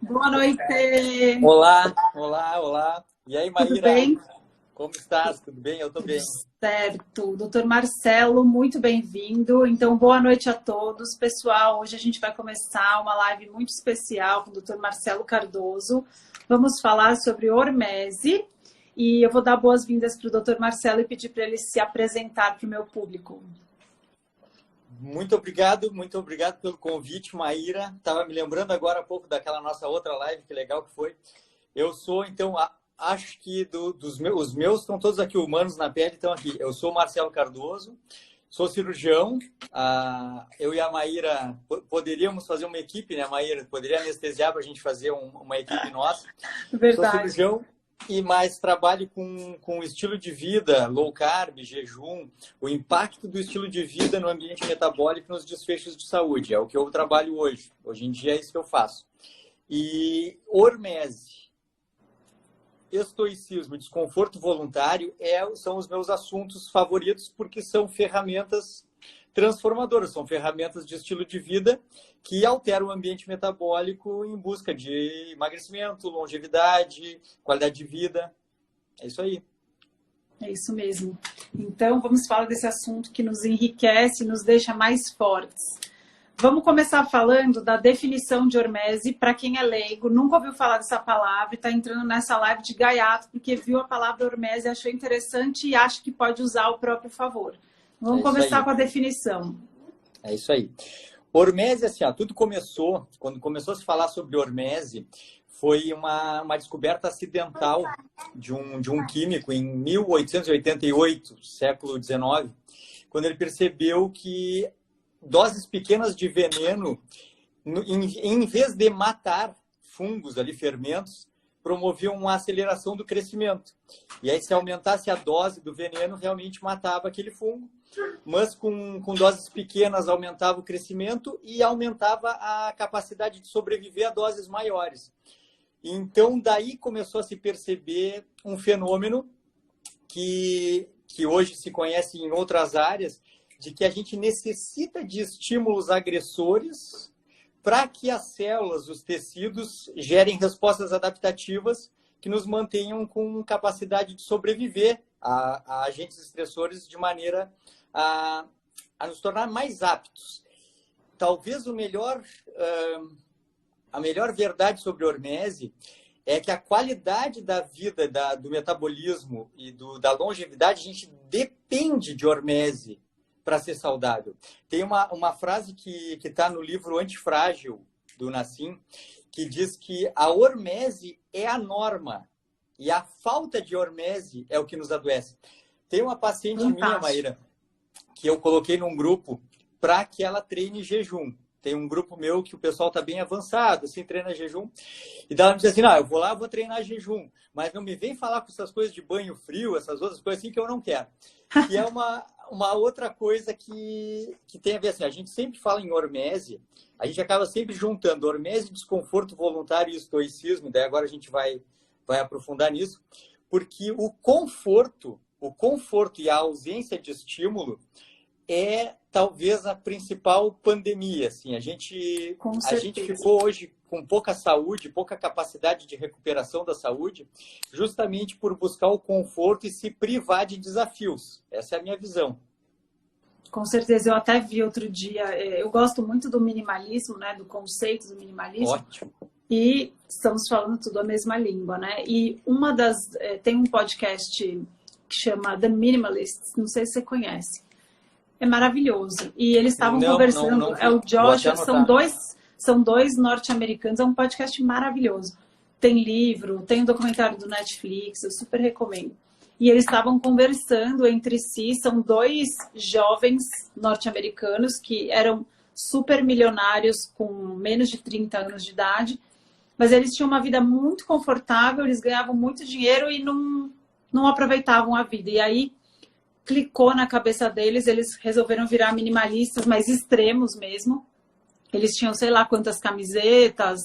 Boa noite. Olá, olá, olá. E aí, Maíra? Tudo bem? Como estás? Tudo bem? Eu tô bem. Certo. Doutor Marcelo, muito bem-vindo. Então, boa noite a todos. Pessoal, hoje a gente vai começar uma live muito especial com o doutor Marcelo Cardoso. Vamos falar sobre hormese e eu vou dar boas-vindas para o doutor Marcelo e pedir para ele se apresentar para o meu público. Muito obrigado pelo convite, Maíra. Estava me lembrando agora há pouco daquela nossa outra live, que legal que foi. Eu sou, então, acho que os meus estão todos aqui, humanos na pele, estão aqui. Eu sou Marcelo Cardoso, sou cirurgião. Eu e a Maíra poderíamos fazer uma equipe, né, Maíra? Poderia anestesiar para a gente fazer uma equipe nossa. Verdade. Sou cirurgião. E mais trabalho com estilo de vida, low carb, jejum, o impacto do estilo de vida no ambiente metabólico nos desfechos de saúde. É o que eu trabalho hoje. Hoje em dia é isso que eu faço. E hormese, estoicismo e desconforto voluntário são os meus assuntos favoritos porque são ferramentas transformadoras, são ferramentas de estilo de vida que alteram o ambiente metabólico em busca de emagrecimento, longevidade, qualidade de vida. É isso aí. É isso mesmo. Então, vamos falar desse assunto que nos enriquece, nos deixa mais fortes. Vamos começar falando da definição de hormese. Para quem é leigo, nunca ouviu falar dessa palavra e está entrando nessa live de gaiato porque viu a palavra hormese, achou interessante e acha que pode usar ao próprio favor. Vamos começar com a definição. É isso aí. Hormese, assim, tudo começou, quando começou a se falar sobre hormese, foi uma descoberta acidental de um químico em 1888, século XIX, quando ele percebeu que doses pequenas de veneno, em vez de matar fungos ali, fermentos, promoviam uma aceleração do crescimento. E aí, se aumentasse a dose do veneno, realmente matava aquele fungo. Mas com doses pequenas aumentava o crescimento e aumentava a capacidade de sobreviver a doses maiores. Então, daí começou a se perceber um fenômeno que hoje se conhece em outras áreas, de que a gente necessita de estímulos agressores para que as células, os tecidos, gerem respostas adaptativas que nos mantenham com capacidade de sobreviver a agentes estressores de maneira a nos tornar mais aptos. Talvez a melhor verdade sobre hormese é que a qualidade da vida, do metabolismo e da longevidade, a gente depende de hormese para ser saudável. Tem uma frase que está no livro Antifrágil, do Nassim, que diz que a hormese é a norma e a falta de hormese é o que nos adoece. Tem uma paciente minha, Maíra, que eu coloquei num grupo para que ela treine jejum. Tem um grupo meu que o pessoal está bem avançado, assim, treina jejum. E daí ela me diz assim, eu vou lá, vou treinar jejum, mas não me vem falar com essas coisas de banho frio, essas outras coisas assim que eu não quero. E é uma outra coisa que tem a ver, assim, a gente sempre fala em hormese, a gente acaba sempre juntando hormese, desconforto voluntário e estoicismo, daí agora a gente vai aprofundar nisso, porque o conforto e a ausência de estímulo é talvez a principal pandemia. Assim. A gente ficou hoje com pouca saúde, pouca capacidade de recuperação da saúde, justamente por buscar o conforto e se privar de desafios. Essa é a minha visão. Com certeza, eu até vi outro dia, eu gosto muito do minimalismo, né, do conceito do minimalismo. Ótimo. E estamos falando tudo a mesma língua, né? E tem um podcast que chama The Minimalists, não sei se você conhece. É maravilhoso. E eles estavam conversando, não, é o Joshua, são dois norte-americanos, é um podcast maravilhoso. Tem livro, tem um documentário do Netflix, eu super recomendo. E eles estavam conversando entre si, são dois jovens norte-americanos que eram super milionários com menos de 30 anos de idade, mas eles tinham uma vida muito confortável, eles ganhavam muito dinheiro e não aproveitavam a vida. E aí clicou na cabeça deles, eles resolveram virar minimalistas, mas extremos mesmo. Eles tinham sei lá quantas camisetas,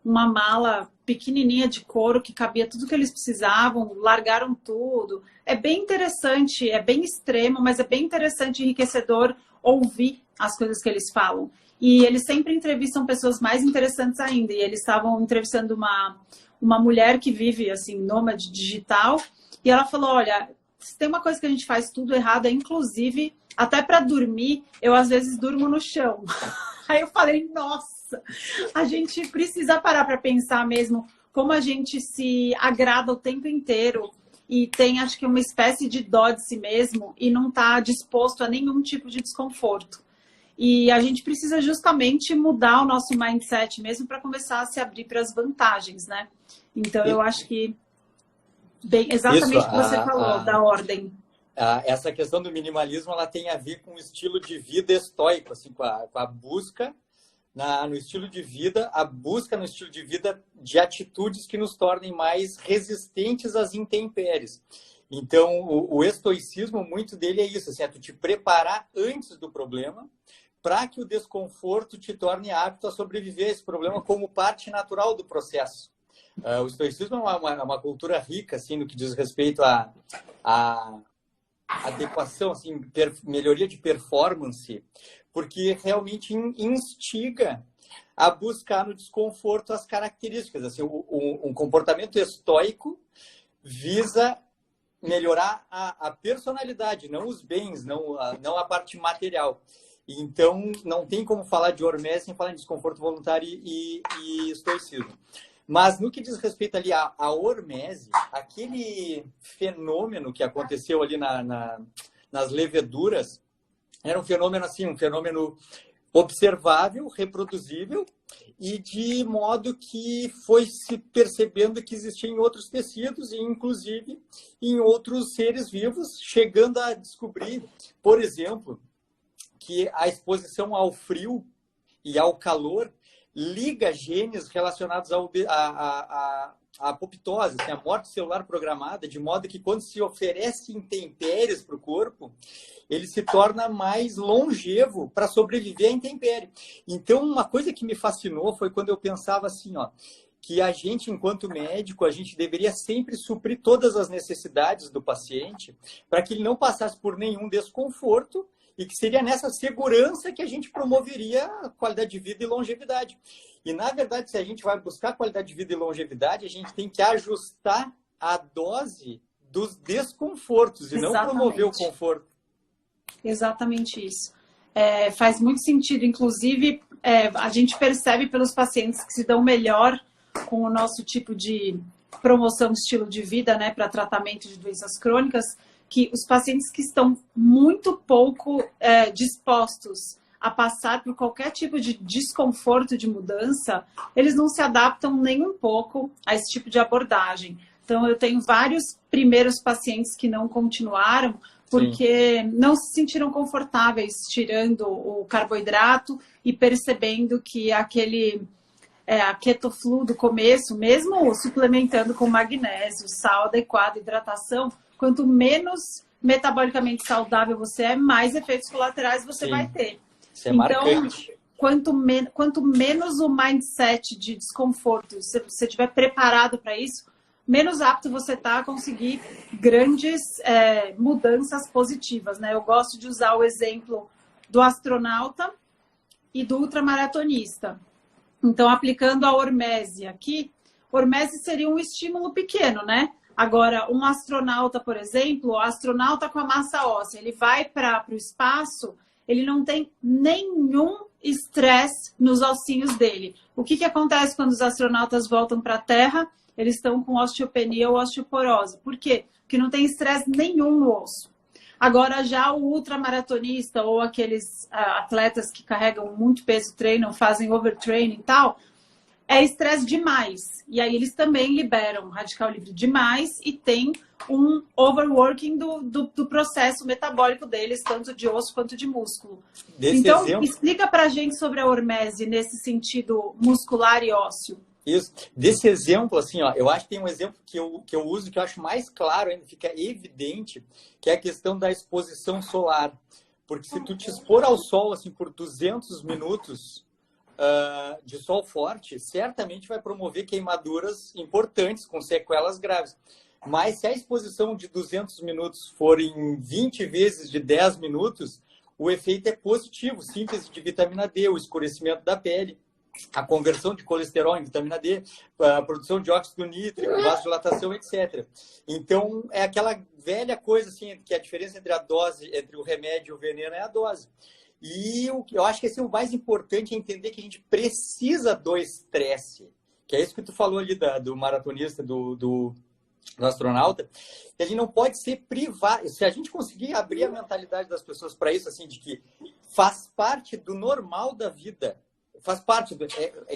uma mala pequenininha de couro que cabia tudo que eles precisavam, largaram tudo. É bem interessante, é bem extremo, mas é bem interessante e enriquecedor ouvir as coisas que eles falam. E eles sempre entrevistam pessoas mais interessantes ainda. E eles estavam entrevistando uma mulher que vive, assim, nômade digital. E ela falou, olha, se tem uma coisa que a gente faz tudo errado, é inclusive, até para dormir, eu às vezes durmo no chão. Aí eu falei, nossa, a gente precisa parar para pensar mesmo como a gente se agrada o tempo inteiro e tem, acho que, uma espécie de dó de si mesmo e não está disposto a nenhum tipo de desconforto. E a gente precisa justamente mudar o nosso mindset mesmo para começar a se abrir para as vantagens, né? Então, eu acho que exatamente o que você falou, da ordem. Essa questão do minimalismo, ela tem a ver com o estilo de vida estoico, assim, com a busca no estilo de vida, a busca no estilo de vida de atitudes que nos tornem mais resistentes às intempéries. Então, o estoicismo, muito dele é isso, assim, é tu te preparar antes do problema para que o desconforto te torne apto a sobreviver a esse problema como parte natural do processo. O estoicismo é uma cultura rica, assim, no que diz respeito à adequação, assim, melhoria de performance, porque realmente instiga a buscar no desconforto as características. Assim, um comportamento estoico visa melhorar a personalidade, não os bens, não a parte material. Então, não tem como falar de hormese sem falar em desconforto voluntário e estoicismo. Mas no que diz respeito ali à hormese, aquele fenômeno que aconteceu ali nas leveduras, era um fenômeno assim, um fenômeno observável, reproduzível, e de modo que foi se percebendo que existia em outros tecidos e, inclusive, em outros seres vivos, chegando a descobrir, por exemplo, que a exposição ao frio e ao calor liga genes relacionados à apoptose, assim, a morte celular programada, de modo que quando se oferece intempéries para o corpo, ele se torna mais longevo para sobreviver à intempérie. Então, uma coisa que me fascinou foi quando eu pensava assim, ó, que a gente, enquanto médico, a gente deveria sempre suprir todas as necessidades do paciente para que ele não passasse por nenhum desconforto e que seria nessa segurança que a gente promoveria a qualidade de vida e longevidade. E, na verdade, se a gente vai buscar qualidade de vida e longevidade, a gente tem que ajustar a dose dos desconfortos e não promover o conforto. Exatamente isso. Faz muito sentido. Inclusive, a gente percebe pelos pacientes que se dão melhor com o nosso tipo de promoção de estilo de vida, né, para tratamento de doenças crônicas, que os pacientes que estão muito pouco dispostos a passar por qualquer tipo de desconforto de mudança, eles não se adaptam nem um pouco a esse tipo de abordagem. Então, eu tenho vários primeiros pacientes que não continuaram porque não se sentiram confortáveis tirando o carboidrato e percebendo que a ketoflu do começo, mesmo suplementando com magnésio, sal adequado, hidratação, quanto menos metabolicamente saudável você é, mais efeitos colaterais você vai ter. Isso é marcante. Quanto menos o mindset de desconforto, se você estiver preparado para isso, menos apto você está a conseguir grandes mudanças positivas, né? Eu gosto de usar o exemplo do astronauta e do ultramaratonista. Então, aplicando a hormese aqui, hormese seria um estímulo pequeno, né? Agora, um astronauta, por exemplo, o astronauta com a massa óssea, ele vai para o espaço, ele não tem nenhum estresse nos ossinhos dele. O que acontece quando os astronautas voltam para a Terra? Eles estão com osteopenia ou osteoporose. Por quê? Porque não tem estresse nenhum no osso. Agora, já o ultramaratonista ou aqueles atletas que carregam muito peso, treinam, fazem overtraining e tal, é estresse demais. E aí eles também liberam radical livre demais e tem um overworking do processo metabólico deles, tanto de osso quanto de músculo. Então, explica pra gente sobre a hormese nesse sentido muscular e ósseo. Isso. Desse exemplo, assim, ó, eu acho que tem um exemplo que eu uso, que eu acho mais claro ainda, fica evidente, que é a questão da exposição solar. Porque se tu te expor ao sol, assim, por 200 minutos de sol forte, certamente vai promover queimaduras importantes, com sequelas graves. Mas se a exposição de 200 minutos for em 20 vezes de 10 minutos, o efeito é positivo. Síntese de vitamina D, o escurecimento da pele, a conversão de colesterol em vitamina D, a produção de óxido nítrico, vasodilatação, etc. Então, é aquela velha coisa, assim, que a diferença entre a dose, entre o remédio e o veneno é a dose. E eu acho que assim, o mais importante é entender que a gente precisa do estresse, que é isso que tu falou ali do maratonista, do astronauta, que a gente não pode ser privado. Se a gente conseguir abrir a mentalidade das pessoas para isso, assim, de que faz parte do normal da vida, faz parte,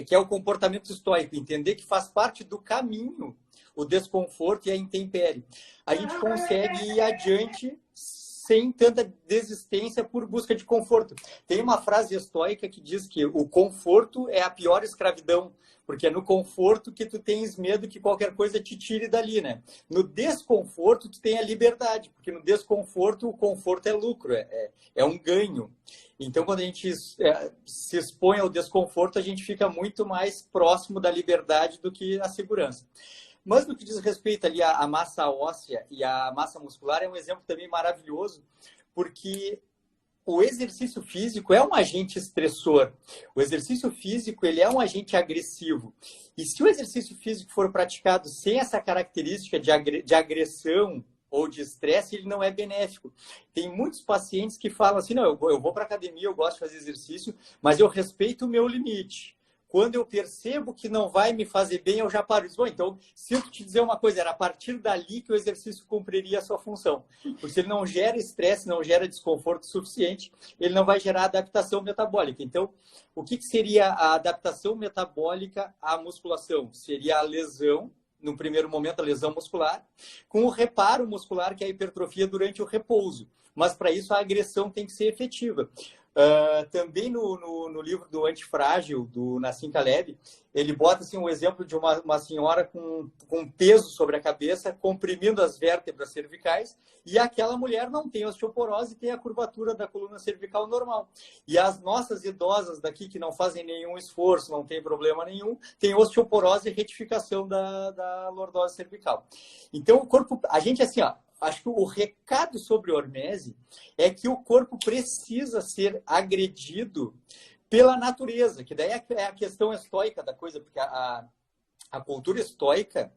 que é o comportamento estoico, entender que faz parte do caminho o desconforto e a intempérie. A gente consegue ir adiante sem tanta desistência por busca de conforto. Tem uma frase estoica que diz que o conforto é a pior escravidão, porque é no conforto que tu tens medo que qualquer coisa te tire dali, né? No desconforto, tu tem a liberdade, porque no desconforto, o conforto é lucro, é um ganho. Então, quando a gente se expõe ao desconforto, a gente fica muito mais próximo da liberdade do que a segurança. Mas no que diz respeito ali à massa óssea e à massa muscular, é um exemplo também maravilhoso, porque o exercício físico é um agente estressor. O exercício físico, ele é um agente agressivo. E se o exercício físico for praticado sem essa característica de agressão ou de estresse, ele não é benéfico. Tem muitos pacientes que falam assim, não, eu vou para a academia, eu gosto de fazer exercício, mas eu respeito o meu limite. Quando eu percebo que não vai me fazer bem, eu já paro. Bom, então, sinto te dizer uma coisa, era a partir dali que o exercício cumpriria a sua função. Porque se ele não gera estresse, não gera desconforto suficiente, ele não vai gerar adaptação metabólica. Então, o que seria a adaptação metabólica à musculação? Seria a lesão, no primeiro momento, a lesão muscular, com o reparo muscular, que é a hipertrofia durante o repouso. Mas, para isso, a agressão tem que ser efetiva. Também no livro do Antifrágil, do Nassim Taleb, ele bota assim, um exemplo de uma senhora com peso sobre a cabeça, comprimindo as vértebras cervicais, e aquela mulher não tem osteoporose, tem a curvatura da coluna cervical normal. E as nossas idosas daqui, que não fazem nenhum esforço, não tem problema nenhum, tem osteoporose e retificação da lordose cervical. Então, o corpo, a gente assim, ó, acho que o recado sobre hormese é que o corpo precisa ser agredido pela natureza, que daí é a questão estoica da coisa, porque a cultura estoica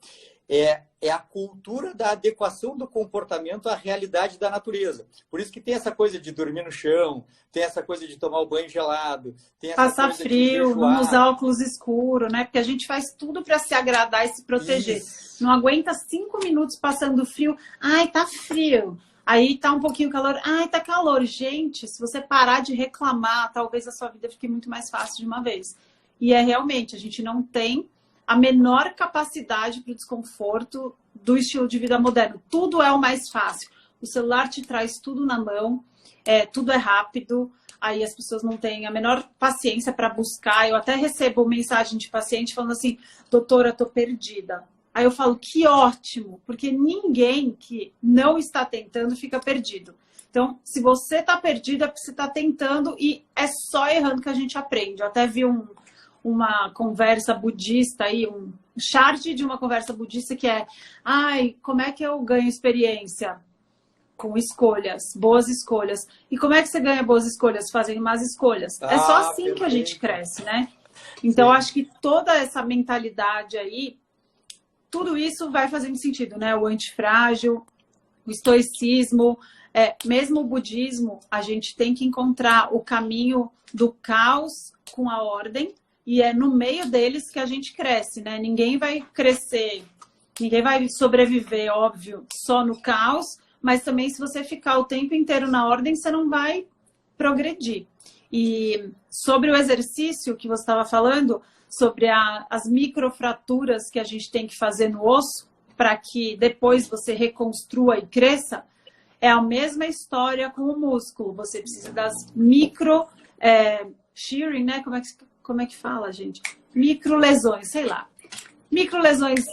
é a cultura da adequação do comportamento à realidade da natureza. Por isso que tem essa coisa de dormir no chão, tem essa coisa de tomar o banho gelado, tem essa passar coisa frio, de não usar óculos escuros, né? Porque a gente faz tudo para se agradar e se proteger. Isso. Não aguenta 5 minutos passando frio. Ai, tá frio. Aí tá um pouquinho calor. Ai, tá calor. Gente, se você parar de reclamar, talvez a sua vida fique muito mais fácil de uma vez. E realmente, a gente não tem a menor capacidade para o desconforto do estilo de vida moderno. Tudo é o mais fácil. O celular te traz tudo na mão, tudo é rápido, aí as pessoas não têm a menor paciência para buscar. Eu até recebo mensagem de paciente falando assim, doutora, tô perdida. Aí eu falo, que ótimo, porque ninguém que não está tentando fica perdido. Então, se você está perdida, é porque você está tentando e é só errando que a gente aprende. Eu até vi uma conversa budista aí, um chart de uma conversa budista que é, como é que eu ganho experiência? Com escolhas, boas escolhas. E como é que você ganha boas escolhas? Fazendo más escolhas. É só assim perfeito. Que a gente cresce, né? Então, acho que toda essa mentalidade aí, tudo isso vai fazendo sentido, né? O antifrágil, o estoicismo, mesmo o budismo, a gente tem que encontrar o caminho do caos com a ordem, e é no meio deles que a gente cresce, né? Ninguém vai crescer, ninguém vai sobreviver, óbvio, só no caos, mas também se você ficar o tempo inteiro na ordem, você não vai progredir. E sobre o exercício que você estava falando, sobre as microfraturas que a gente tem que fazer no osso, para que depois você reconstrua e cresça, é a mesma história com o músculo. Você precisa das micro shearing, né? Como é que fala, gente? Microlesões, sei lá. Microlesões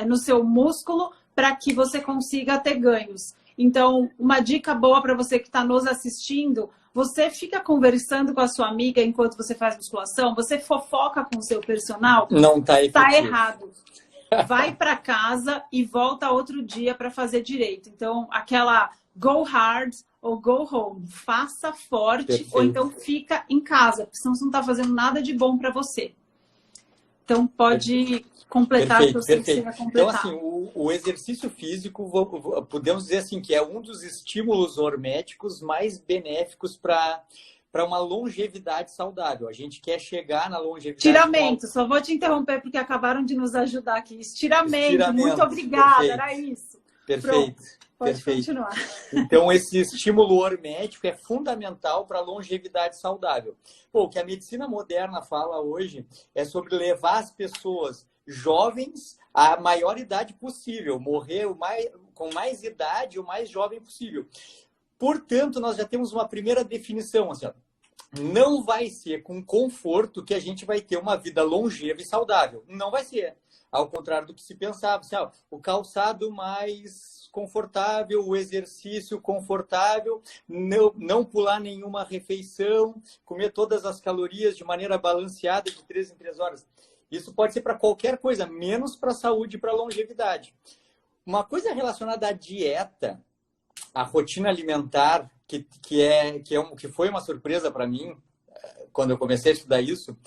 no seu músculo para que você consiga ter ganhos. Então, uma dica boa para você que está nos assistindo, você fica conversando com a sua amiga enquanto você faz musculação, você fofoca com o seu personal, não tá efetivo. Tá errado. Vai para casa e volta outro dia para fazer direito. Então, aquela go hard ou go home. Faça forte. Perfeito. Ou então fica em casa, porque senão você não está fazendo nada de bom para você. Então, pode completar o que você precisa completar. Então, assim, o exercício físico, podemos dizer assim, que é um dos estímulos horméticos mais benéficos para uma longevidade saudável. A gente quer chegar na longevidade... Estiramento. Só vou te interromper, porque acabaram de nos ajudar aqui. Estiramento. Muito obrigada. Perfeito. Era isso. Perfeito. Pronto. Pode Perfeito. continuar. Então, esse estímulo hormético é fundamental para a longevidade saudável. Pô, o que a medicina moderna fala hoje é sobre levar as pessoas jovens à maior idade possível, morrer com mais idade o mais jovem possível. Portanto, nós já temos uma primeira definição, assim, ó, não vai ser com conforto que a gente vai ter uma vida longeva e saudável. Não vai ser. Ao contrário do que se pensava, assim, ó, o calçado mais confortável, o exercício confortável, não pular nenhuma refeição, comer todas as calorias de maneira balanceada de 3 em 3 horas. Isso pode ser para qualquer coisa, menos para a saúde e para a longevidade. Uma coisa relacionada à dieta, à rotina alimentar, que foi uma surpresa para mim quando eu comecei a estudar isso,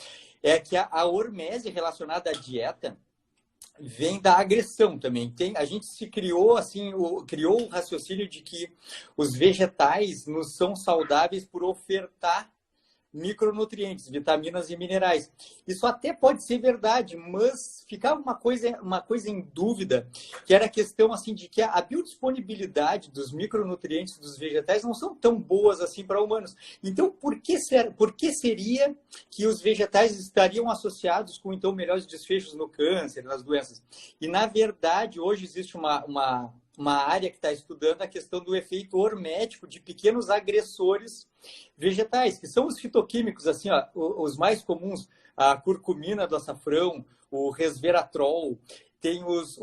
é que a hormese relacionada à dieta vem da agressão também. A gente se criou criou o raciocínio de que os vegetais nos são saudáveis por ofertar micronutrientes, vitaminas e minerais. Isso até pode ser verdade, mas ficava uma coisa em dúvida, que era a questão assim de que a biodisponibilidade dos micronutrientes dos vegetais não são tão boas assim para humanos. Então, por que seria que os vegetais estariam associados com então melhores desfechos no câncer, nas doenças? E na verdade, hoje existe uma área que está estudando a questão do efeito hormético de pequenos agressores vegetais, que são os fitoquímicos, assim, ó, os mais comuns, a curcumina do açafrão, o resveratrol, tem os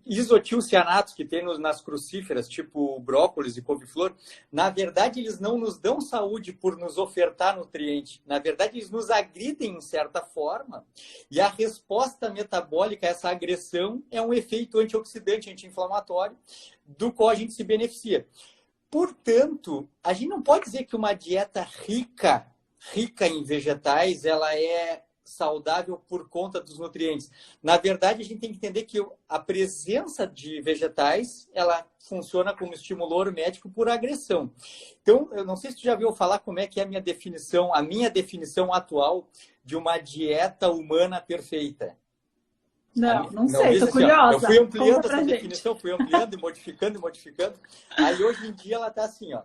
isotilcianatos que tem nas crucíferas, tipo brócolis e couve-flor. Na verdade, eles não nos dão saúde por nos ofertar nutriente. Na verdade, eles nos agridem em certa forma. E a resposta metabólica a essa agressão é um efeito antioxidante, anti-inflamatório, do qual a gente se beneficia. Portanto, a gente não pode dizer que uma dieta rica em vegetais, ela é saudável por conta dos nutrientes. Na verdade, a gente tem que entender que a presença de vegetais, ela funciona como estímulo hormético por agressão. Então, eu não sei se tu já ouviu falar como é que é a minha definição atual de uma dieta humana perfeita. Não sei, estou curiosa. Eu fui ampliando essa definição, fui ampliando e modificando. Aí, hoje em dia, ela está assim, ó.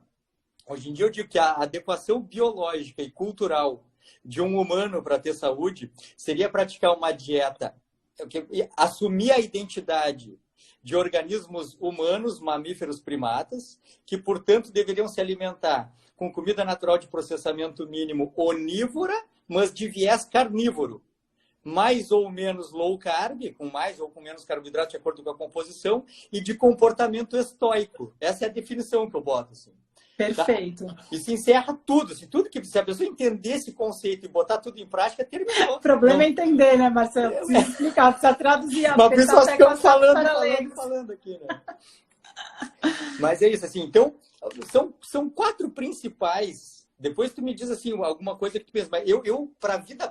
Hoje em dia, eu digo que a adequação biológica e cultural de um humano para ter saúde seria praticar uma dieta, assumir a identidade de organismos humanos, mamíferos, primatas, que, portanto, deveriam se alimentar com comida natural de processamento mínimo onívora, mas de viés carnívoro. Mais ou menos low carb, com mais ou com menos carboidrato, de acordo com a composição, e de comportamento estoico. Essa é a definição que eu boto, assim. Perfeito. Tá? E se encerra tudo. Se a pessoa entender esse conceito e botar tudo em prática, terminou. O problema é entender, né, Marcelo? Precisa explicar, precisa traduzir. Mas pessoas estão falando aqui, né? Mas é isso, assim. Então, são 4 principais. Depois tu me diz, assim, alguma coisa que tu pensa. Mas eu para a vida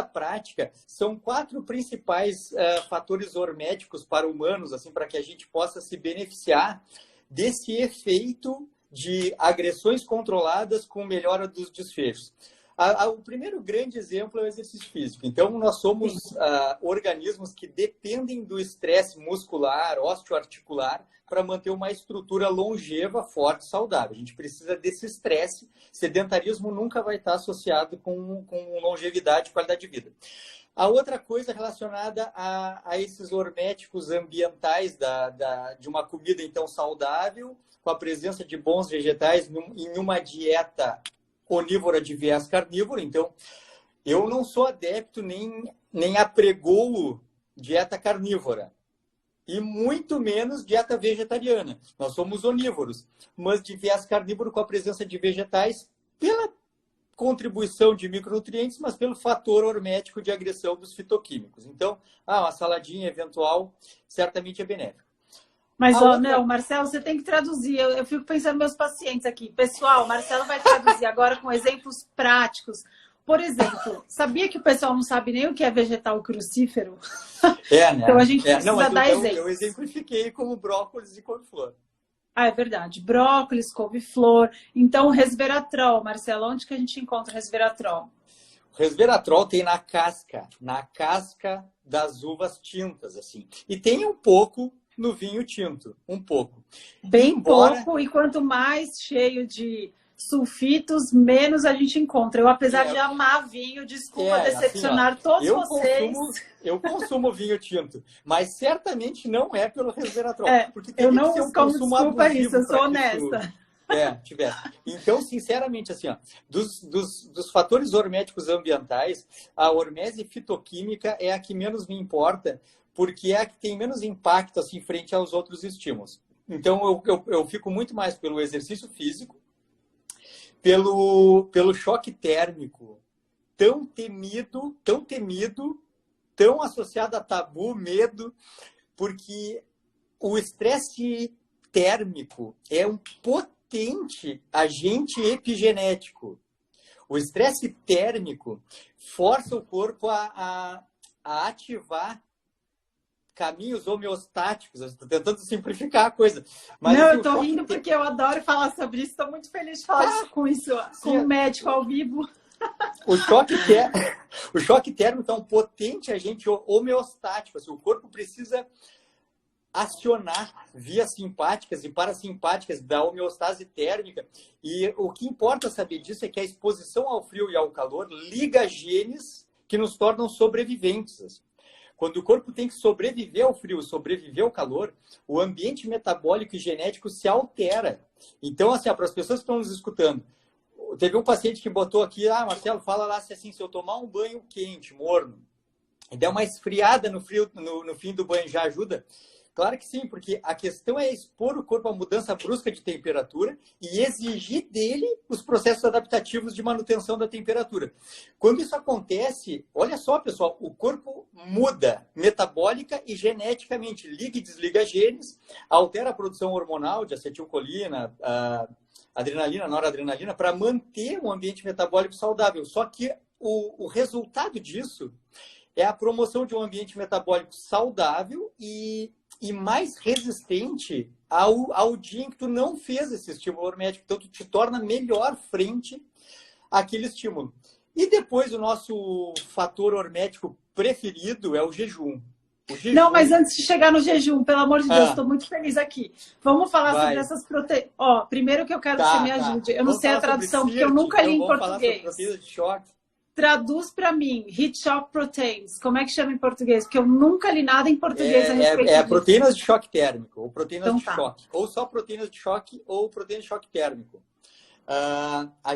prática, são 4 principais fatores horméticos para humanos, assim, para que a gente possa se beneficiar desse efeito de agressões controladas com melhora dos desfechos. O primeiro grande exemplo é o exercício físico. Então, nós somos organismos que dependem do estresse muscular, osteoarticular, para manter uma estrutura longeva, forte e saudável. A gente precisa desse estresse. Sedentarismo nunca vai estar associado com longevidade e qualidade de vida. A outra coisa relacionada a esses horméticos ambientais de uma comida, então, saudável, com a presença de bons vegetais em uma dieta onívora de viés carnívoro. Então, eu não sou adepto nem apregoo dieta carnívora. E muito menos dieta vegetariana. Nós somos onívoros, mas de viés carnívoro com a presença de vegetais pela contribuição de micronutrientes, mas pelo fator hormético de agressão dos fitoquímicos. Então, uma saladinha eventual certamente é benéfica. Mas, A outra... não, Marcelo, você tem que traduzir. Eu fico pensando nos meus pacientes aqui. Pessoal, o Marcelo vai traduzir agora com exemplos práticos. Por exemplo, sabia que o pessoal não sabe nem o que é vegetal crucífero? Né? Então, a gente precisa não, mas dar então, exemplos. eu exemplifiquei como brócolis e couve-flor. Ah, é verdade. Brócolis, couve-flor. Então, resveratrol. Marcelo, onde que a gente encontra resveratrol? O resveratrol tem na casca das uvas tintas, assim. E tem um pouco no vinho tinto, um pouco. Bem pouco, e quanto mais cheio de sulfitos, menos a gente encontra. Eu, apesar de amar vinho, desculpa decepcionar assim, todos vocês. Eu consumo vinho tinto, mas certamente não é pelo resveratrol. Porque eu não uso como desculpa isso, eu sou honesta. Tiver. Então, sinceramente, assim, ó, dos fatores horméticos ambientais, a hormese fitoquímica é a que menos me importa, porque é a que tem menos impacto assim, frente aos outros estímulos. Então, eu fico muito mais pelo exercício físico, pelo choque térmico, tão temido, tão associado a tabu, medo, porque o estresse térmico é um potente agente epigenético. O estresse térmico força o corpo a ativar caminhos homeostáticos. Eu estou tentando simplificar a coisa. Mas, não, eu estou rindo porque eu adoro falar sobre isso. Estou muito feliz de falar com um médico ao vivo. O choque térmico é um potente agente homeostático. Assim, o corpo precisa acionar vias simpáticas e parasimpáticas da homeostase térmica. E o que importa saber disso é que a exposição ao frio e ao calor liga genes que nos tornam sobreviventes. Quando o corpo tem que sobreviver ao frio, sobreviver ao calor, o ambiente metabólico e genético se altera. Então, assim, para as pessoas que estão nos escutando, teve um paciente que botou aqui, Marcelo, fala lá se eu tomar um banho quente, morno, e der uma esfriada no fim do banho, já ajuda? Claro que sim, porque a questão é expor o corpo à mudança brusca de temperatura e exigir dele os processos adaptativos de manutenção da temperatura. Quando isso acontece, olha só, pessoal, o corpo muda metabólica e geneticamente, liga e desliga genes, altera a produção hormonal de acetilcolina, adrenalina, noradrenalina, para manter um ambiente metabólico saudável. Só que o resultado disso é a promoção de um ambiente metabólico saudável e mais resistente ao dia em que tu não fez esse estímulo hormético. Então, tu te torna melhor frente àquele estímulo. E depois, o nosso fator hormético preferido é o jejum. Não, mas antes de chegar no jejum, pelo amor de Deus, estou muito feliz aqui. Vamos falar sobre essas proteínas. Primeiro que eu quero que você me ajude. Eu não sei a tradução, porque eu nunca li em português. Vamos falar sobre proteínas de choque. Traduz para mim, heat shock proteins. Como é que chama em português? Porque eu nunca li nada em português a respeito disso. Proteínas de choque térmico, ou proteínas de choque. Ou só proteínas de choque, ou proteínas de choque térmico.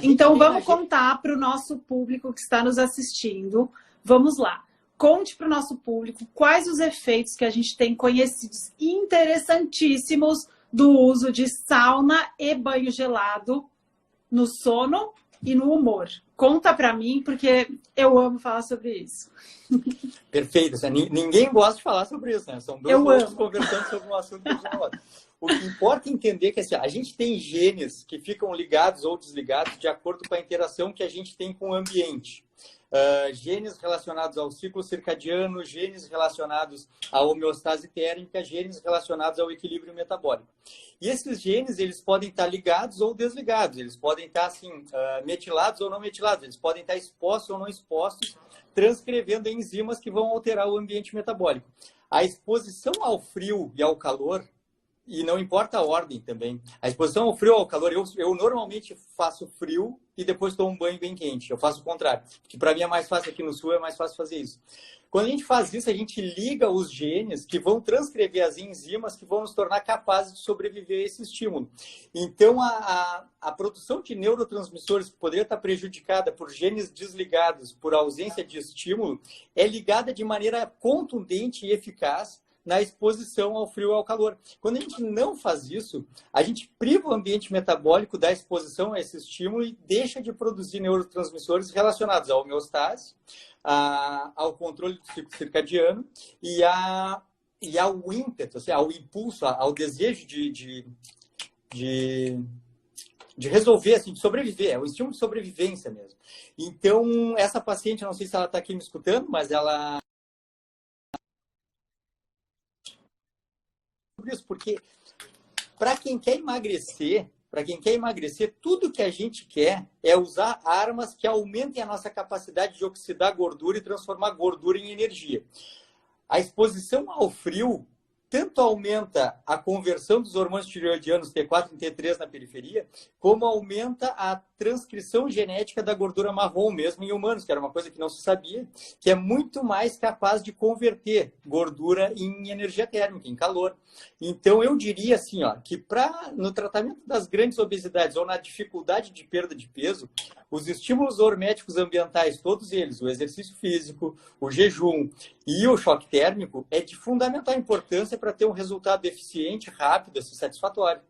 Então, vamos contar para o nosso público que está nos assistindo. Vamos lá. Conte para o nosso público quais os efeitos que a gente tem conhecidos interessantíssimos do uso de sauna e banho gelado no sono e no humor. Conta para mim, porque eu amo falar sobre isso. Perfeito. Ninguém gosta de falar sobre isso, né? São dois loucos conversando sobre um assunto que a gente não gosta. O que importa é entender que assim, a gente tem genes que ficam ligados ou desligados de acordo com a interação que a gente tem com o ambiente. Genes relacionados ao ciclo circadiano, genes relacionados à homeostase térmica, genes relacionados ao equilíbrio metabólico. E esses genes, eles podem estar ligados ou desligados, eles podem estar assim, metilados ou não metilados, eles podem estar expostos ou não expostos, transcrevendo enzimas que vão alterar o ambiente metabólico. A exposição ao frio e ao calor, e não importa a ordem também, a exposição ao frio ou ao calor, eu normalmente faço frio e depois tomo um banho bem quente. Eu faço o contrário, que para mim é mais fácil aqui no sul, é mais fácil fazer isso. Quando a gente faz isso, a gente liga os genes que vão transcrever as enzimas que vão nos tornar capazes de sobreviver a esse estímulo. Então, a produção de neurotransmissores que poderia estar prejudicada por genes desligados, por ausência de estímulo, é ligada de maneira contundente e eficaz na exposição ao frio e ao calor. Quando a gente não faz isso, a gente priva o ambiente metabólico da exposição a esse estímulo e deixa de produzir neurotransmissores relacionados à homeostase, ao controle do ciclo circadiano e à e ao ímpeto, assim, ao impulso, ao desejo de resolver, assim, de sobreviver, é o instinto de sobrevivência mesmo. Então, essa paciente, eu não sei se ela está aqui me escutando, mas ela... Porque para quem quer emagrecer, tudo que a gente quer é usar armas que aumentem a nossa capacidade de oxidar gordura e transformar gordura em energia. A exposição ao frio tanto aumenta a conversão dos hormônios tireoidianos T4 e T3 na periferia, como aumenta a transcrição genética da gordura marrom mesmo em humanos, que era uma coisa que não se sabia, que é muito mais capaz de converter gordura em energia térmica, em calor. Então, eu diria assim, ó, que no tratamento das grandes obesidades ou na dificuldade de perda de peso, os estímulos horméticos ambientais, todos eles, o exercício físico, o jejum e o choque térmico, é de fundamental importância para ter um resultado eficiente, rápido e satisfatório.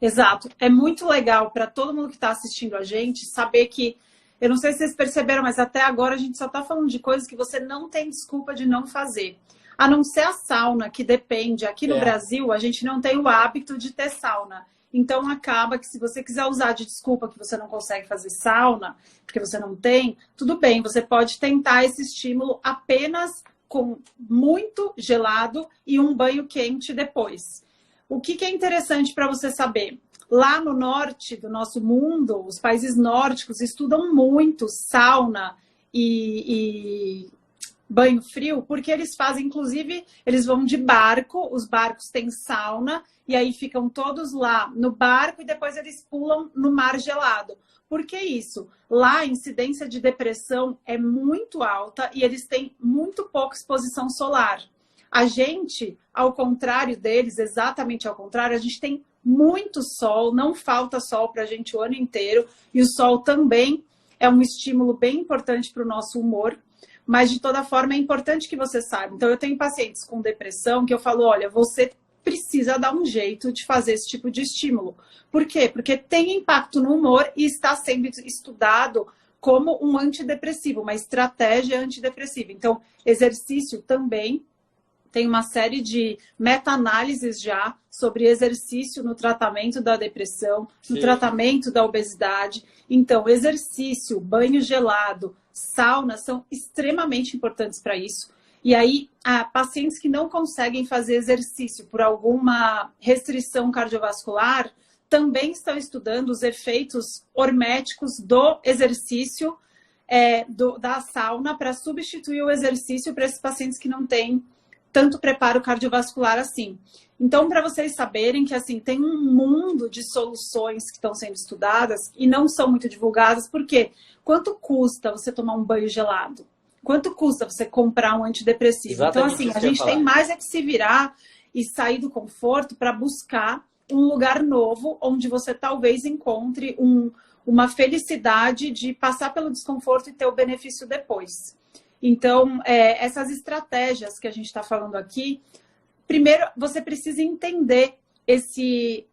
Exato. É muito legal para todo mundo que está assistindo a gente saber que, eu não sei se vocês perceberam, mas até agora a gente só está falando de coisas que você não tem desculpa de não fazer. A não ser a sauna, que depende. Aqui no Brasil, a gente não tem o hábito de ter sauna. Então, acaba que se você quiser usar de desculpa que você não consegue fazer sauna, porque você não tem, tudo bem, você pode tentar esse estímulo apenas com muito gelado e um banho quente depois. O que é interessante para você saber? Lá no norte do nosso mundo, os países nórdicos estudam muito sauna e banho frio, porque eles fazem, inclusive, eles vão de barco, os barcos têm sauna, e aí ficam todos lá no barco e depois eles pulam no mar gelado. Por que isso? Lá a incidência de depressão é muito alta e eles têm muito pouca exposição solar. A gente, ao contrário deles, exatamente ao contrário, a gente tem muito sol, não falta sol para a gente o ano inteiro, e o sol também é um estímulo bem importante para o nosso humor, mas de toda forma é importante que você saiba. Então eu tenho pacientes com depressão que eu falo, olha, você precisa dar um jeito de fazer esse tipo de estímulo. Por quê? Porque tem impacto no humor e está sendo estudado como um antidepressivo, uma estratégia antidepressiva. Então, exercício também. Tem uma série de meta-análises já sobre exercício no tratamento da depressão, no tratamento da obesidade. Então, exercício, banho gelado, sauna são extremamente importantes para isso. E aí, pacientes que não conseguem fazer exercício por alguma restrição cardiovascular também estão estudando os efeitos horméticos do exercício, da sauna, para substituir o exercício para esses pacientes que não têm tanto preparo cardiovascular assim. Então, para vocês saberem que assim tem um mundo de soluções que estão sendo estudadas e não são muito divulgadas, porque quanto custa você tomar um banho gelado? Quanto custa você comprar um antidepressivo? Exatamente. Então, assim, a gente tem mais é que se virar e sair do conforto para buscar um lugar novo onde você talvez encontre uma felicidade de passar pelo desconforto e ter o benefício depois. Então, essas estratégias que a gente está falando aqui, primeiro você precisa entender esse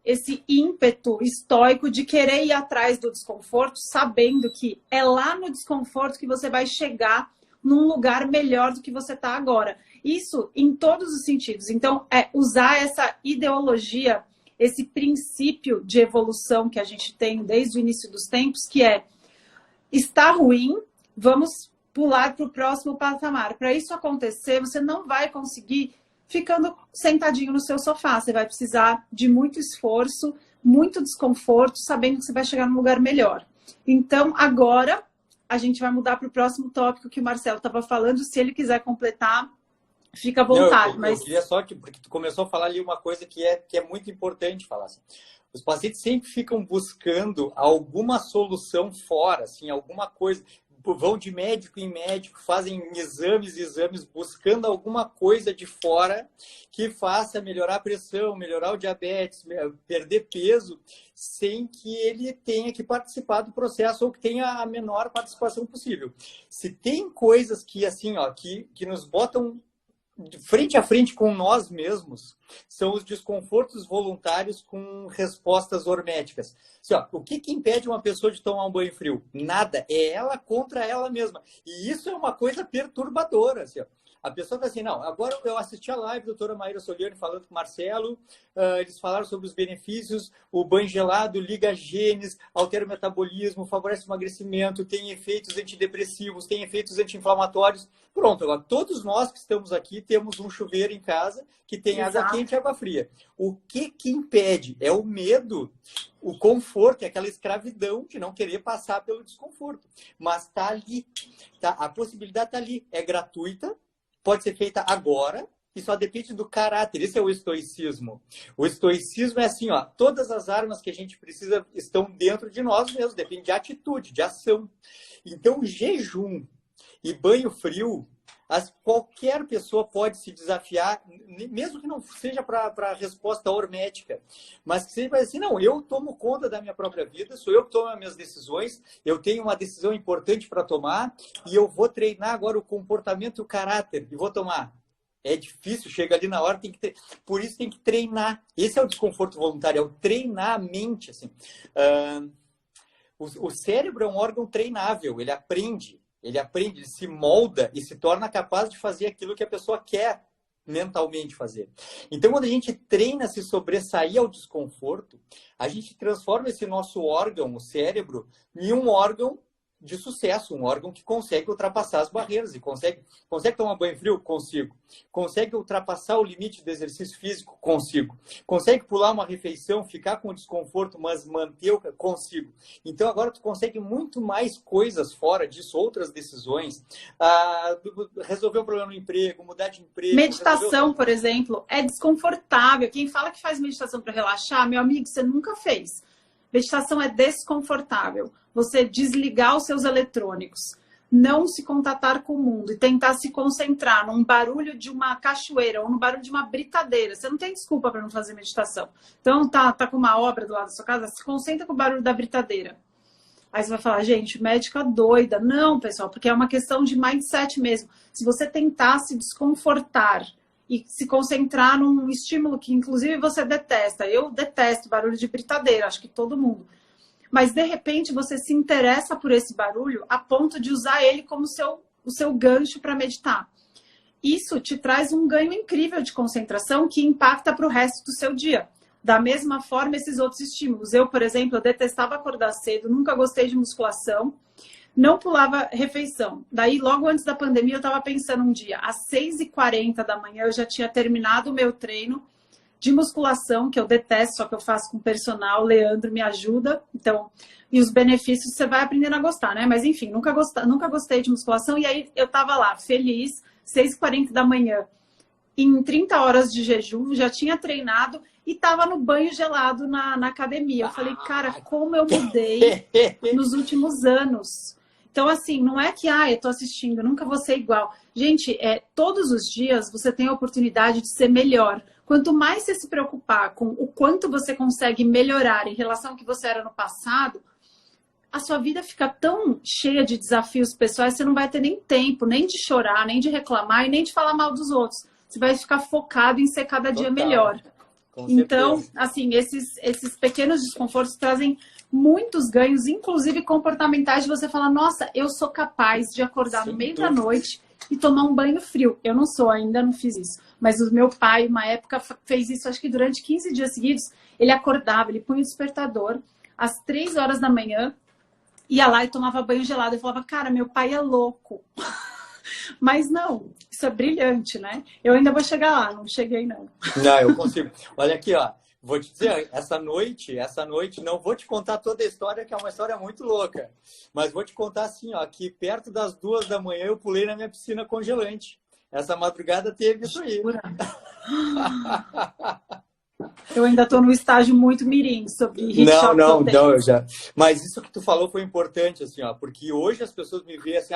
ímpeto estoico de querer ir atrás do desconforto, sabendo que é lá no desconforto que você vai chegar num lugar melhor do que você está agora. Isso em todos os sentidos. Então, usar essa ideologia, esse princípio de evolução que a gente tem desde o início dos tempos, que está ruim, vamos pular para o próximo patamar. Para isso acontecer, você não vai conseguir ficando sentadinho no seu sofá. Você vai precisar de muito esforço, muito desconforto, sabendo que você vai chegar num lugar melhor. Então, agora, a gente vai mudar para o próximo tópico que o Marcelo estava falando. Se ele quiser completar, fica à vontade. Eu queria só porque tu começou a falar ali uma coisa que é muito importante falar. Assim. Os pacientes sempre ficam buscando alguma solução fora, assim, alguma coisa. Vão de médico em médico, fazem exames, buscando alguma coisa de fora que faça melhorar a pressão, melhorar o diabetes, perder peso, sem que ele tenha que participar do processo ou que tenha a menor participação possível. Se tem coisas que, assim, ó, que nos botam frente a frente com nós mesmos, são os desconfortos voluntários com respostas horméticas. Assim, ó, o que impede uma pessoa de tomar um banho frio? Nada. É ela contra ela mesma. E isso é uma coisa perturbadora. Assim, ó. A pessoa está assim, não, agora eu assisti a live da doutora Maíra Soliani falando com o Marcelo, eles falaram sobre os benefícios, o banho gelado liga genes, altera o metabolismo, favorece o emagrecimento, tem efeitos antidepressivos, tem efeitos anti-inflamatórios. Pronto, agora todos nós que estamos aqui temos um chuveiro em casa que tem água quente e água fria. O que impede? É o medo, o conforto, é aquela escravidão de não querer passar pelo desconforto. Mas está ali, tá? A possibilidade está ali, é gratuita, pode ser feita agora e só depende do caráter. Esse é o estoicismo. O estoicismo é assim, ó, todas as armas que a gente precisa estão dentro de nós mesmos, depende de atitude, de ação. Então, jejum e banho frio, qualquer pessoa pode se desafiar, mesmo que não seja para a resposta hormética, mas que seja assim, não, eu tomo conta da minha própria vida, sou eu que tomo as minhas decisões, eu tenho uma decisão importante para tomar e eu vou treinar agora o comportamento e o caráter e vou tomar. É difícil, chega ali na hora, tem que ter, por isso tem que treinar. Esse é o desconforto voluntário, é o treinar a mente. Assim. O cérebro é um órgão treinável, ele aprende, ele se molda e se torna capaz de fazer aquilo que a pessoa quer mentalmente fazer. Então, quando a gente treina a se sobressair ao desconforto, a gente transforma esse nosso órgão, o cérebro, em um órgão de sucesso, um órgão que consegue ultrapassar as barreiras e consegue tomar banho frio? Consigo. Consegue ultrapassar o limite do exercício físico? Consigo. Consegue pular uma refeição, ficar com desconforto, mas manter o... Consigo. Então, agora tu consegue muito mais coisas fora disso, outras decisões. Resolver um problema no emprego, mudar de emprego. Meditação, por exemplo, é desconfortável. Quem fala que faz meditação para relaxar, meu amigo, você nunca fez. Meditação é desconfortável. Você desligar os seus eletrônicos, não se contatar com o mundo e tentar se concentrar num barulho de uma cachoeira ou no barulho de uma britadeira. Você não tem desculpa para não fazer meditação. Então, tá com uma obra do lado da sua casa, se concentra com o barulho da britadeira. Aí você vai falar, gente, médica doida. Não, pessoal, porque é uma questão de mindset mesmo. Se você tentar se desconfortar e se concentrar num estímulo que, inclusive, você detesta. Eu detesto barulho de britadeira, acho que todo mundo. Mas, de repente, você se interessa por esse barulho a ponto de usar ele como o seu gancho para meditar. Isso te traz um ganho incrível de concentração que impacta para o resto do seu dia. Da mesma forma, esses outros estímulos. Eu, por exemplo, eu detestava acordar cedo, nunca gostei de musculação, não pulava refeição. Daí, logo antes da pandemia, eu estava pensando um dia, às 6h40 da manhã, eu já tinha terminado o meu treino de musculação, que eu detesto, só que eu faço com personal, o Leandro me ajuda, então, e os benefícios você vai aprendendo a gostar, né? Mas enfim, nunca gostei de musculação, e aí eu tava lá, feliz, 6h40 da manhã, em 30 horas de jejum, já tinha treinado e tava no banho gelado na academia. Eu falei, cara, como eu mudei nos últimos anos. Então, assim, não é que, eu tô assistindo, nunca vou ser igual. Gente, todos os dias você tem a oportunidade de ser melhor. Quanto mais você se preocupar com o quanto você consegue melhorar em relação ao que você era no passado, a sua vida fica tão cheia de desafios pessoais, você não vai ter nem tempo, nem de chorar, nem de reclamar e nem de falar mal dos outros. Você vai ficar focado em ser cada dia melhor. Então, assim, esses pequenos desconfortos trazem muitos ganhos, inclusive comportamentais, de você falar, nossa, eu sou capaz de acordar no meio da noite e tomar um banho frio. Eu não sou, ainda não fiz isso. Mas o meu pai, uma época, fez isso, acho que durante 15 dias seguidos, ele acordava, ele punha o despertador às 3 horas da manhã, ia lá e tomava banho gelado. Eu falava, cara, meu pai é louco. Mas não, isso é brilhante, né? Eu ainda vou chegar lá, não cheguei não. Não, eu consigo. Olha aqui, ó. Vou te dizer, essa noite, não vou te contar toda a história, que é uma história muito louca. Mas vou te contar assim, ó, que perto das 2 da manhã eu pulei na minha piscina congelante. Essa madrugada teve isso aí. Eu ainda estou no estágio muito mirim sobre heat shock. Não, eu já. Mas isso que tu falou foi importante, assim, ó, porque hoje as pessoas me veem assim,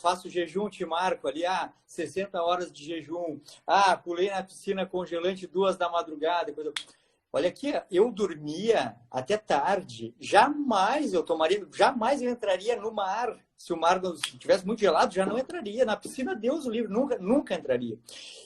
faço jejum, te marco ali, 60 horas de jejum, pulei na piscina congelante 2 da madrugada, coisa... Olha aqui, eu dormia até tarde, jamais eu entraria no mar se o mar estivesse muito gelado, já não entraria. Na piscina, Deus o livre, nunca entraria.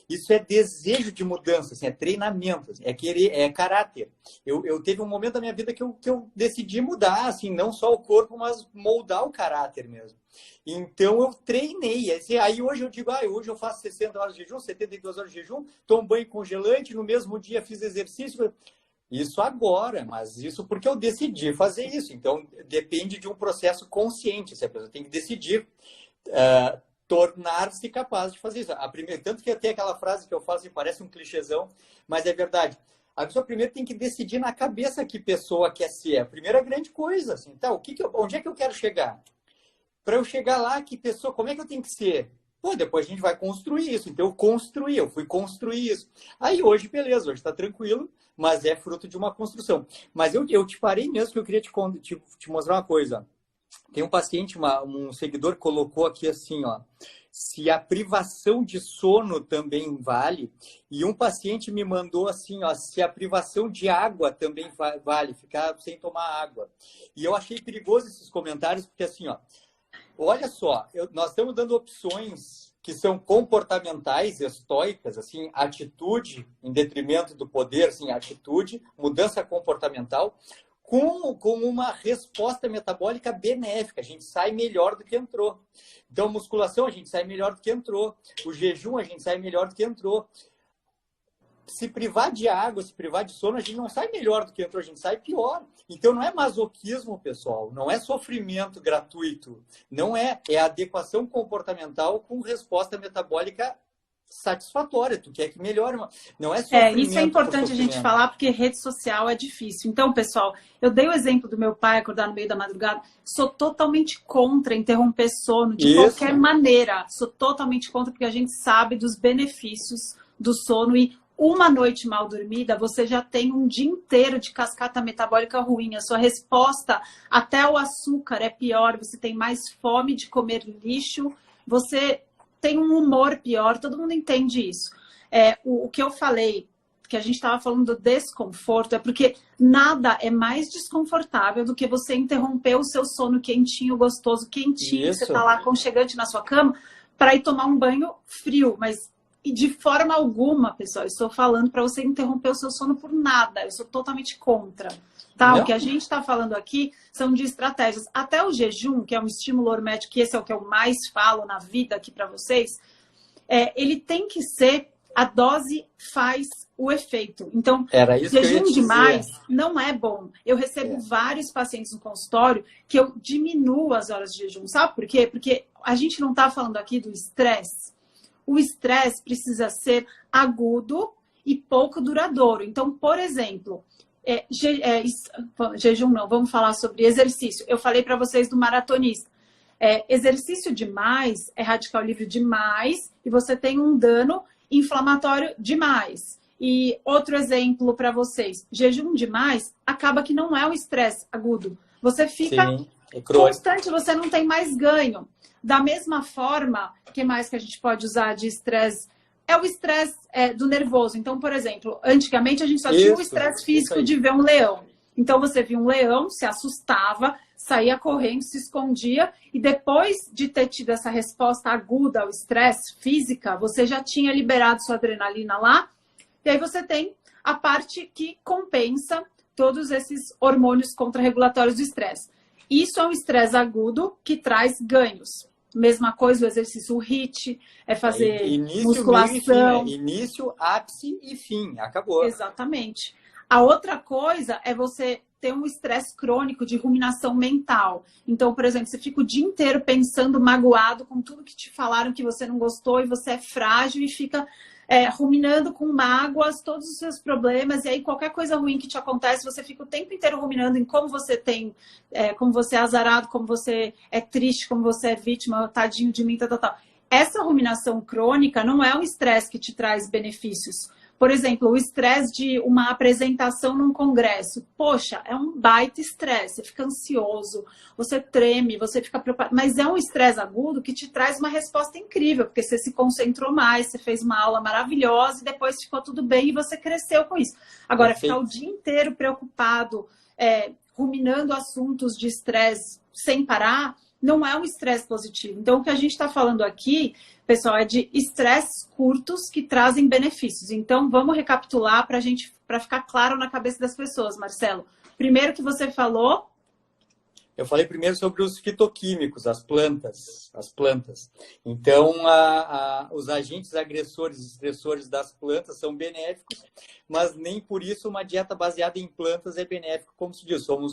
Isso é desejo de mudança, assim, é treinamento, assim, é querer, é caráter. Eu teve um momento da minha vida que eu decidi mudar, assim, não só o corpo, mas moldar o caráter mesmo. Então, eu treinei. Assim, aí hoje eu digo, hoje eu faço 60 horas de jejum, 72 horas de jejum, tomo banho congelante, no mesmo dia fiz exercício. Isso agora, mas isso porque eu decidi fazer isso. Então, depende de um processo consciente. A pessoa tem que decidir tornar-se capaz de fazer isso. Tanto que tem aquela frase que eu faço e parece um clichêzão, mas é verdade. A pessoa primeiro tem que decidir na cabeça que pessoa quer ser. A primeira grande coisa. Assim, tá, onde é que eu quero chegar? Para eu chegar lá, que pessoa, como é que eu tenho que ser? Pô, depois a gente vai construir isso. Então, eu fui construir isso. Aí hoje, beleza, hoje está tranquilo, mas é fruto de uma construção. Mas eu te parei mesmo que eu queria te mostrar uma coisa. Tem um paciente, um seguidor colocou aqui assim, ó, se a privação de sono também vale, e um paciente me mandou assim, ó, se a privação de água também vale, ficar sem tomar água. E eu achei perigoso esses comentários, porque assim, ó, olha só, nós estamos dando opções que são comportamentais, estoicas, assim, atitude em detrimento do poder, assim, atitude, mudança comportamental, com uma resposta metabólica benéfica. A gente sai melhor do que entrou. Então, musculação, a gente sai melhor do que entrou. O jejum, a gente sai melhor do que entrou. Se privar de água, se privar de sono, a gente não sai melhor do que entrou, a gente sai pior. Então, não é masoquismo, pessoal. Não é sofrimento gratuito. Não é. É adequação comportamental com resposta metabólica satisfatória. Tu quer que melhore. Não é sofrimento. Isso é importante a gente falar, porque rede social é difícil. Então, pessoal, eu dei o exemplo do meu pai acordar no meio da madrugada. Sou totalmente contra interromper sono de qualquer maneira. Sou totalmente contra, porque a gente sabe dos benefícios do sono e uma noite mal dormida, você já tem um dia inteiro de cascata metabólica ruim. A sua resposta até o açúcar é pior, você tem mais fome de comer lixo, você tem um humor pior, todo mundo entende isso. O que eu falei, que a gente estava falando do desconforto, é porque nada é mais desconfortável do que você interromper o seu sono quentinho, gostoso, quentinho, isso. Você está lá aconchegante na sua cama, para ir tomar um banho frio, mas e de forma alguma, pessoal, eu estou falando para você interromper o seu sono por nada. Eu sou totalmente contra. Tá? O que a gente está falando aqui são de estratégias. Até o jejum, que é um estímulo hormético, que esse é o que eu mais falo na vida aqui para vocês, ele tem que ser, a dose faz o efeito. Então, jejum demais não é bom. Eu recebo vários pacientes no consultório que eu diminuo as horas de jejum. Sabe por quê? Porque a gente não está falando aqui do estresse. O estresse precisa ser agudo e pouco duradouro. Então, por exemplo, jejum não, vamos falar sobre exercício. Eu falei para vocês do maratonista. Exercício demais é radical livre demais e você tem um dano inflamatório demais. E outro exemplo para vocês, jejum demais acaba que não é um estresse agudo. Você fica constante, você não tem mais ganho. Da mesma forma, o que mais que a gente pode usar de estresse? É o estresse do nervoso. Então, por exemplo, antigamente a gente só tinha o estresse físico de ver um leão. Então, você via um leão, se assustava, saía correndo, se escondia. E depois de ter tido essa resposta aguda ao estresse física, você já tinha liberado sua adrenalina lá. E aí você tem a parte que compensa todos esses hormônios contrarregulatórios do estresse. Isso é um estresse agudo que traz ganhos. Mesma coisa o exercício, o HIIT, fazer musculação. Início, ápice e fim. Acabou. Exatamente. A outra coisa é você ter um estresse crônico de ruminação mental. Então, por exemplo, você fica o dia inteiro pensando magoado com tudo que te falaram que você não gostou e você é frágil e fica ruminando com mágoas todos os seus problemas, e aí qualquer coisa ruim que te acontece, você fica o tempo inteiro ruminando em como você como você é azarado, como você é triste, como você é vítima, tadinho de mim, tal. Essa ruminação crônica não é um estresse que te traz benefícios. Por exemplo, o estresse de uma apresentação num congresso. Poxa, é um baita estresse. Você fica ansioso, você treme, você fica preocupado. Mas é um estresse agudo que te traz uma resposta incrível, porque você se concentrou mais, você fez uma aula maravilhosa e depois ficou tudo bem e você cresceu com isso. Agora, ficar o dia inteiro preocupado, ruminando assuntos de estresse sem parar, não é um estresse positivo. Então, o que a gente está falando aqui, pessoal, é de estresses curtos que trazem benefícios. Então, vamos recapitular para ficar claro na cabeça das pessoas, Marcelo. Primeiro que você falou... Eu falei primeiro sobre os fitoquímicos, as plantas. Então, os agentes agressores e estressores das plantas são benéficos, mas nem por isso uma dieta baseada em plantas é benéfica, como se diz. Somos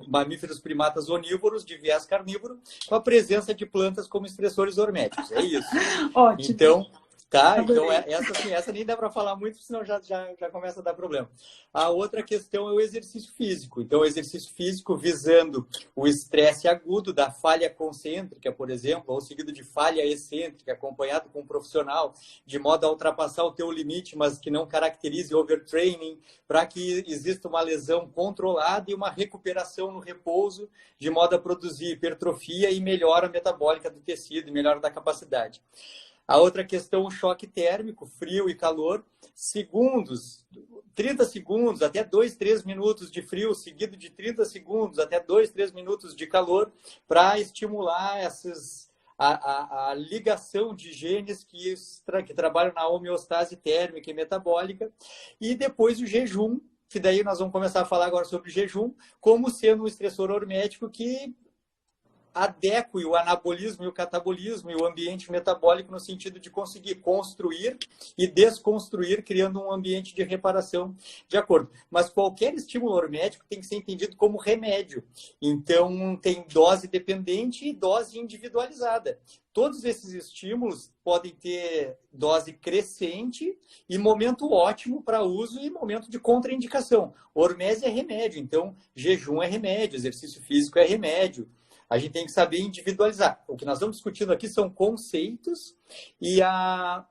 mamíferos primatas onívoros de viés carnívoro, com a presença de plantas como estressores horméticos. É isso. Ótimo. Então, essa nem dá para falar muito, senão já começa a dar problema. A outra questão é o exercício físico. Então, o exercício físico visando o estresse agudo da falha concêntrica, por exemplo, ou seguido de falha excêntrica, acompanhado com um profissional, de modo a ultrapassar o teu limite, mas que não caracterize overtraining, para que exista uma lesão controlada e uma recuperação no repouso, de modo a produzir hipertrofia e melhora metabólica do tecido, e melhora da capacidade. A outra questão, o choque térmico, frio e calor, 30 segundos até 2, 3 minutos de frio, seguido de 30 segundos até 2, 3 minutos de calor, para estimular a ligação de genes que trabalham na homeostase térmica e metabólica. E depois o jejum, que daí nós vamos começar a falar agora sobre o jejum, como sendo um estressor hormético que adeque o anabolismo e o catabolismo e o ambiente metabólico no sentido de conseguir construir e desconstruir, criando um ambiente de reparação de acordo. Mas qualquer estímulo hormético tem que ser entendido como remédio. Então, tem dose dependente e dose individualizada. Todos esses estímulos podem ter dose crescente e momento ótimo para uso e momento de contraindicação. Hormese é remédio, então jejum é remédio, exercício físico é remédio. A gente tem que saber individualizar. O que nós estamos discutindo aqui são conceitos e a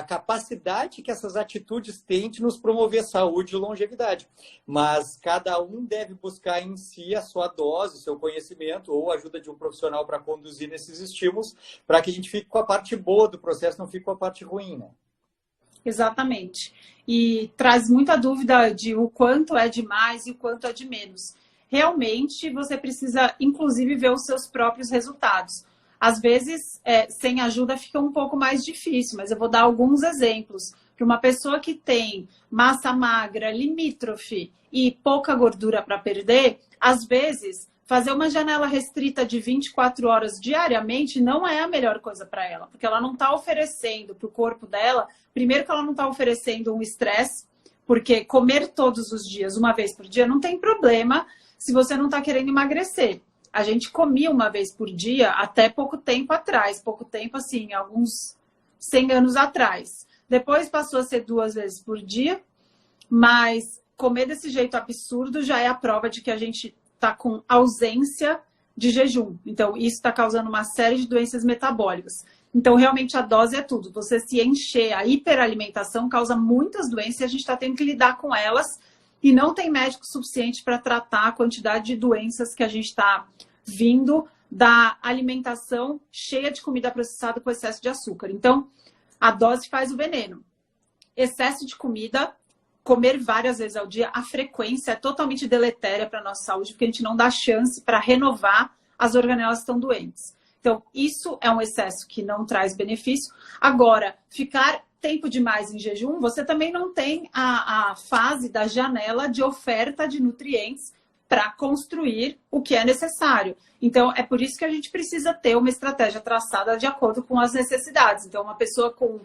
capacidade que essas atitudes têm de nos promover saúde e longevidade. Mas cada um deve buscar em si a sua dose, o seu conhecimento ou a ajuda de um profissional para conduzir nesses estímulos, para que a gente fique com a parte boa do processo, não fique com a parte ruim, né? Exatamente. E traz muita dúvida de o quanto é de mais e o quanto é de menos. Realmente, você precisa, inclusive, ver os seus próprios resultados. Às vezes, sem ajuda, fica um pouco mais difícil, mas eu vou dar alguns exemplos. Para uma pessoa que tem massa magra, limítrofe e pouca gordura para perder, às vezes, fazer uma janela restrita de 24 horas diariamente não é a melhor coisa para ela, porque ela não está oferecendo para o corpo dela, primeiro que ela não está oferecendo um estresse, porque comer todos os dias, uma vez por dia, não tem problema se você não está querendo emagrecer. A gente comia uma vez por dia até pouco tempo atrás. Pouco tempo, assim, alguns 100 anos atrás. Depois passou a ser 2 vezes por dia, mas comer desse jeito absurdo já é a prova de que a gente está com ausência de jejum. Então, isso está causando uma série de doenças metabólicas. Então, realmente, a dose é tudo. Você se encher, a hiperalimentação causa muitas doenças e a gente está tendo que lidar com elas. E não tem médico suficiente para tratar a quantidade de doenças que a gente está vindo da alimentação cheia de comida processada com excesso de açúcar. Então, a dose faz o veneno. Excesso de comida, comer várias vezes ao dia, a frequência é totalmente deletéria para a nossa saúde, porque a gente não dá chance para renovar as organelas que estão doentes. Então, isso é um excesso que não traz benefício. Agora, ficar tempo demais em jejum, você também não tem a fase da janela de oferta de nutrientes para construir o que é necessário. Então, é por isso que a gente precisa ter uma estratégia traçada de acordo com as necessidades. Então, uma pessoa com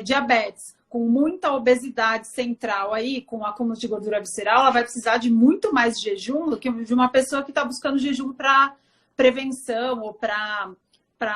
diabetes, com muita obesidade central aí, com acúmulo de gordura visceral, ela vai precisar de muito mais jejum do que de uma pessoa que está buscando jejum para prevenção ou para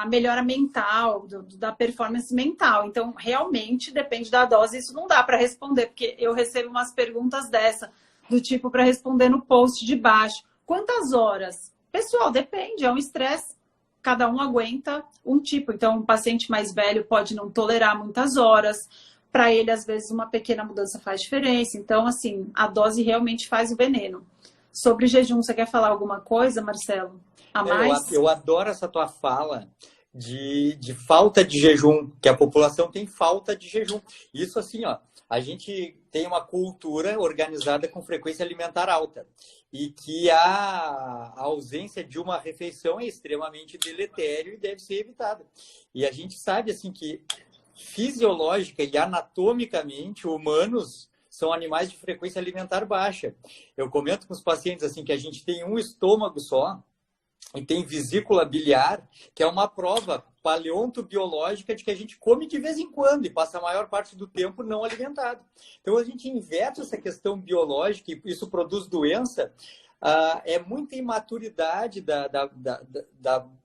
melhora mental, da performance mental. Então, realmente, depende da dose. Isso não dá para responder, porque eu recebo umas perguntas dessa, do tipo, para responder no post de baixo. Quantas horas? Pessoal, depende, é um estresse. Cada um aguenta um tipo. Então, um paciente mais velho pode não tolerar muitas horas. Para ele, às vezes, uma pequena mudança faz diferença. Então, assim, a dose realmente faz o veneno. Sobre jejum, você quer falar alguma coisa, Marcelo? A mais? Eu adoro essa tua fala, de falta de jejum, que a população tem falta de jejum. Isso assim, ó, a gente tem uma cultura organizada com frequência alimentar alta e que a ausência de uma refeição é extremamente deletério e deve ser evitada. E a gente sabe assim que fisiológica e anatomicamente humanos são animais de frequência alimentar baixa. Eu comento com os pacientes assim que a gente tem um estômago só e tem vesícula biliar, que é uma prova paleontobiológica de que a gente come de vez em quando e passa a maior parte do tempo não alimentado. Então, a gente inverte essa questão biológica e isso produz doença. É muita imaturidade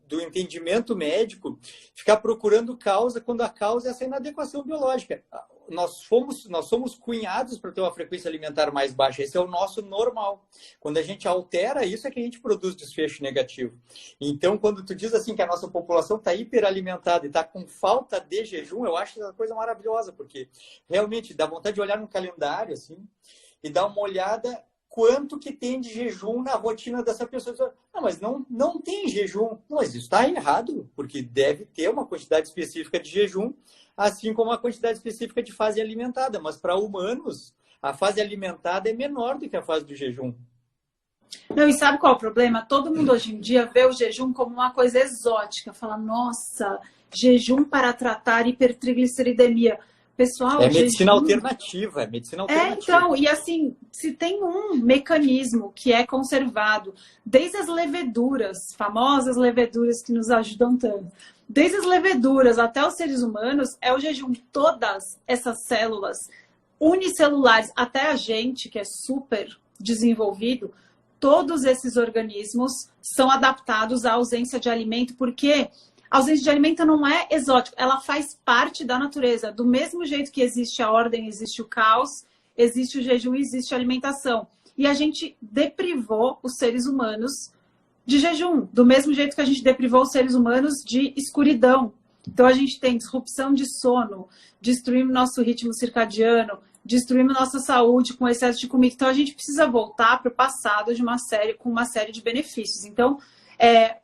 do entendimento médico ficar procurando causa quando a causa é essa inadequação biológica. Nós somos cunhados para ter uma frequência alimentar mais baixa. Esse é o nosso normal. Quando a gente altera isso, é que a gente produz desfecho negativo. Então, quando tu diz assim que a nossa população está hiperalimentada e está com falta de jejum, eu acho uma coisa maravilhosa, porque realmente dá vontade de olhar no calendário assim, e dar uma olhada quanto que tem de jejum na rotina dessa pessoa. Não, mas não tem jejum. Não, mas isso está errado, porque deve ter uma quantidade específica de jejum, assim como a quantidade específica de fase alimentada. Mas para humanos, a fase alimentada é menor do que a fase do jejum. Não, e sabe qual é o problema? Todo mundo hoje em dia vê o jejum como uma coisa exótica. Fala, nossa, jejum para tratar hipertrigliceridemia. Pessoal, é medicina alternativa, é medicina alternativa. Então, e assim, se tem um mecanismo que é conservado, desde as leveduras, famosas leveduras que nos ajudam tanto, desde as leveduras até os seres humanos, é o jejum. Todas essas células unicelulares, até a gente, que é super desenvolvido, todos esses organismos são adaptados à ausência de alimento, porque a ausência de alimento não é exótica, ela faz parte da natureza. Do mesmo jeito que existe a ordem, existe o caos, existe o jejum, existe a alimentação. E a gente deprivou os seres humanos de jejum, do mesmo jeito que a gente deprivou os seres humanos de escuridão. Então a gente tem disrupção de sono, destruímos nosso ritmo circadiano, destruímos nossa saúde com excesso de comida. Então a gente precisa voltar para o passado com uma série de benefícios. Então,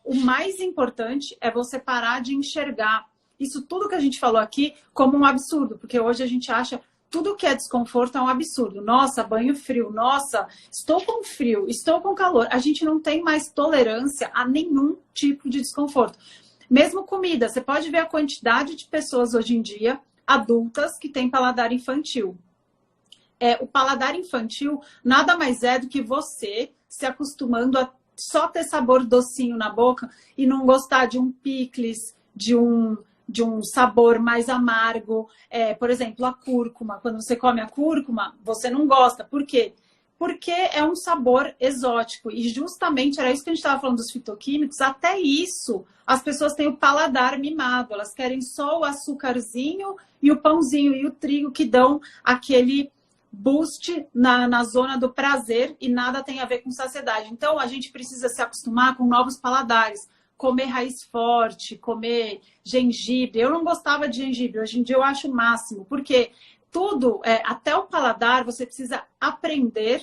o mais importante é você parar de enxergar isso tudo que a gente falou aqui como um absurdo, porque hoje a gente acha tudo que é desconforto é um absurdo. Nossa, banho frio, nossa, estou com frio, estou com calor. A gente não tem mais tolerância a nenhum tipo de desconforto. Mesmo comida, você pode ver a quantidade de pessoas hoje em dia, adultas, que têm paladar infantil. O paladar infantil nada mais é do que você se acostumando a só ter sabor docinho na boca e não gostar de um picles, de um sabor mais amargo. Por exemplo, a cúrcuma. Quando você come a cúrcuma, você não gosta. Por quê? Porque é um sabor exótico. E justamente era isso que a gente estava falando dos fitoquímicos. Até isso, as pessoas têm o paladar mimado. Elas querem só o açucarzinho e o pãozinho e o trigo que dão aquele boost na zona do prazer e nada tem a ver com saciedade. Então, a gente precisa se acostumar com novos paladares. Comer raiz forte, comer gengibre. Eu não gostava de gengibre, hoje em dia eu acho o máximo, porque tudo, até o paladar, você precisa aprender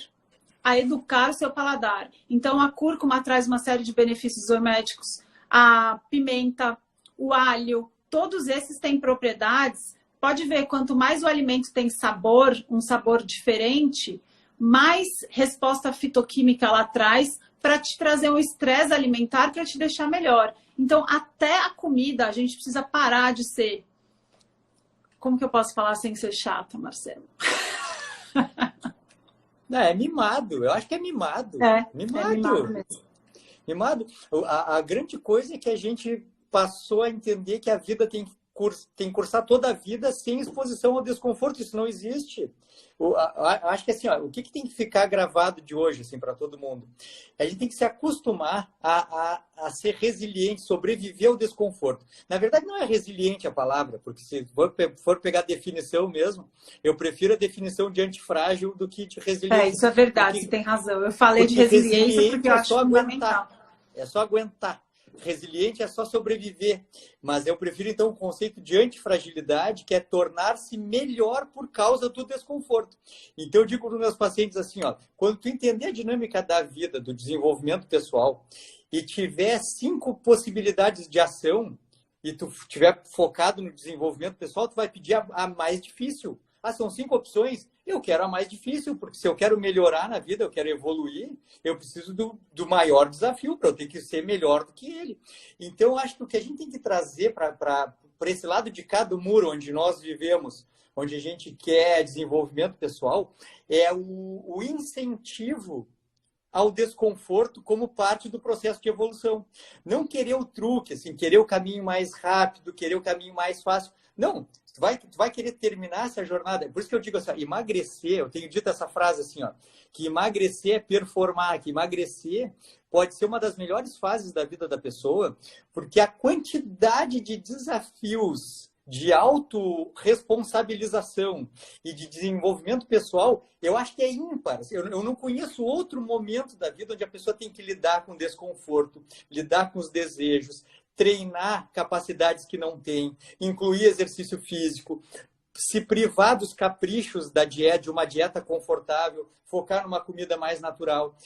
a educar o seu paladar. Então, a cúrcuma traz uma série de benefícios zoométicos, a pimenta, o alho, todos esses têm propriedades. Pode ver, quanto mais o alimento tem sabor, um sabor diferente, mais resposta fitoquímica ela traz para te trazer um estresse alimentar para te deixar melhor. Então, até a comida, a gente precisa parar de ser... Como que eu posso falar sem ser chata, Marcelo? É mimado. Eu acho que é mimado. Mimado mesmo. Mimado. A grande coisa é que a gente passou a entender que a vida tem que cursar toda a vida sem exposição ao desconforto. Isso não existe. Acho que assim, o que tem que ficar gravado de hoje assim, para todo mundo? A gente tem que se acostumar a ser resiliente, sobreviver ao desconforto. Na verdade, não é resiliente a palavra, porque se for pegar a definição mesmo, eu prefiro a definição de antifrágil do que de resiliência. Isso é verdade, você tem razão. Eu falei de resiliência porque eu acho fundamental. É só aguentar. Resiliente é só sobreviver, mas eu prefiro então o conceito de antifragilidade, que é tornar-se melhor por causa do desconforto. Então eu digo para os meus pacientes assim, quando tu entender a dinâmica da vida, do desenvolvimento pessoal, e tiver 5 possibilidades de ação, e tu estiver focado no desenvolvimento pessoal, tu vai pedir a mais difícil. Ah, são 5 opções. Eu quero a mais difícil, porque se eu quero melhorar na vida, eu quero evoluir, eu preciso do maior desafio, para eu ter que ser melhor do que ele. Então, eu acho que o que a gente tem que trazer para esse lado de cada muro onde nós vivemos, onde a gente quer desenvolvimento pessoal, é o incentivo ao desconforto como parte do processo de evolução. Não querer o truque, assim, querer o caminho mais rápido, querer o caminho mais fácil. Não, tu vai querer terminar essa jornada. Por isso que eu digo assim, ó, emagrecer, eu tenho dito essa frase assim, ó, que emagrecer é performar, que emagrecer pode ser uma das melhores fases da vida da pessoa, porque a quantidade de desafios de autorresponsabilização e de desenvolvimento pessoal, eu acho que é ímpar. Eu não conheço outro momento da vida onde a pessoa tem que lidar com desconforto, lidar com os desejos, treinar capacidades que não tem, incluir exercício físico, se privar dos caprichos da dieta, de uma dieta confortável, focar numa comida mais natural.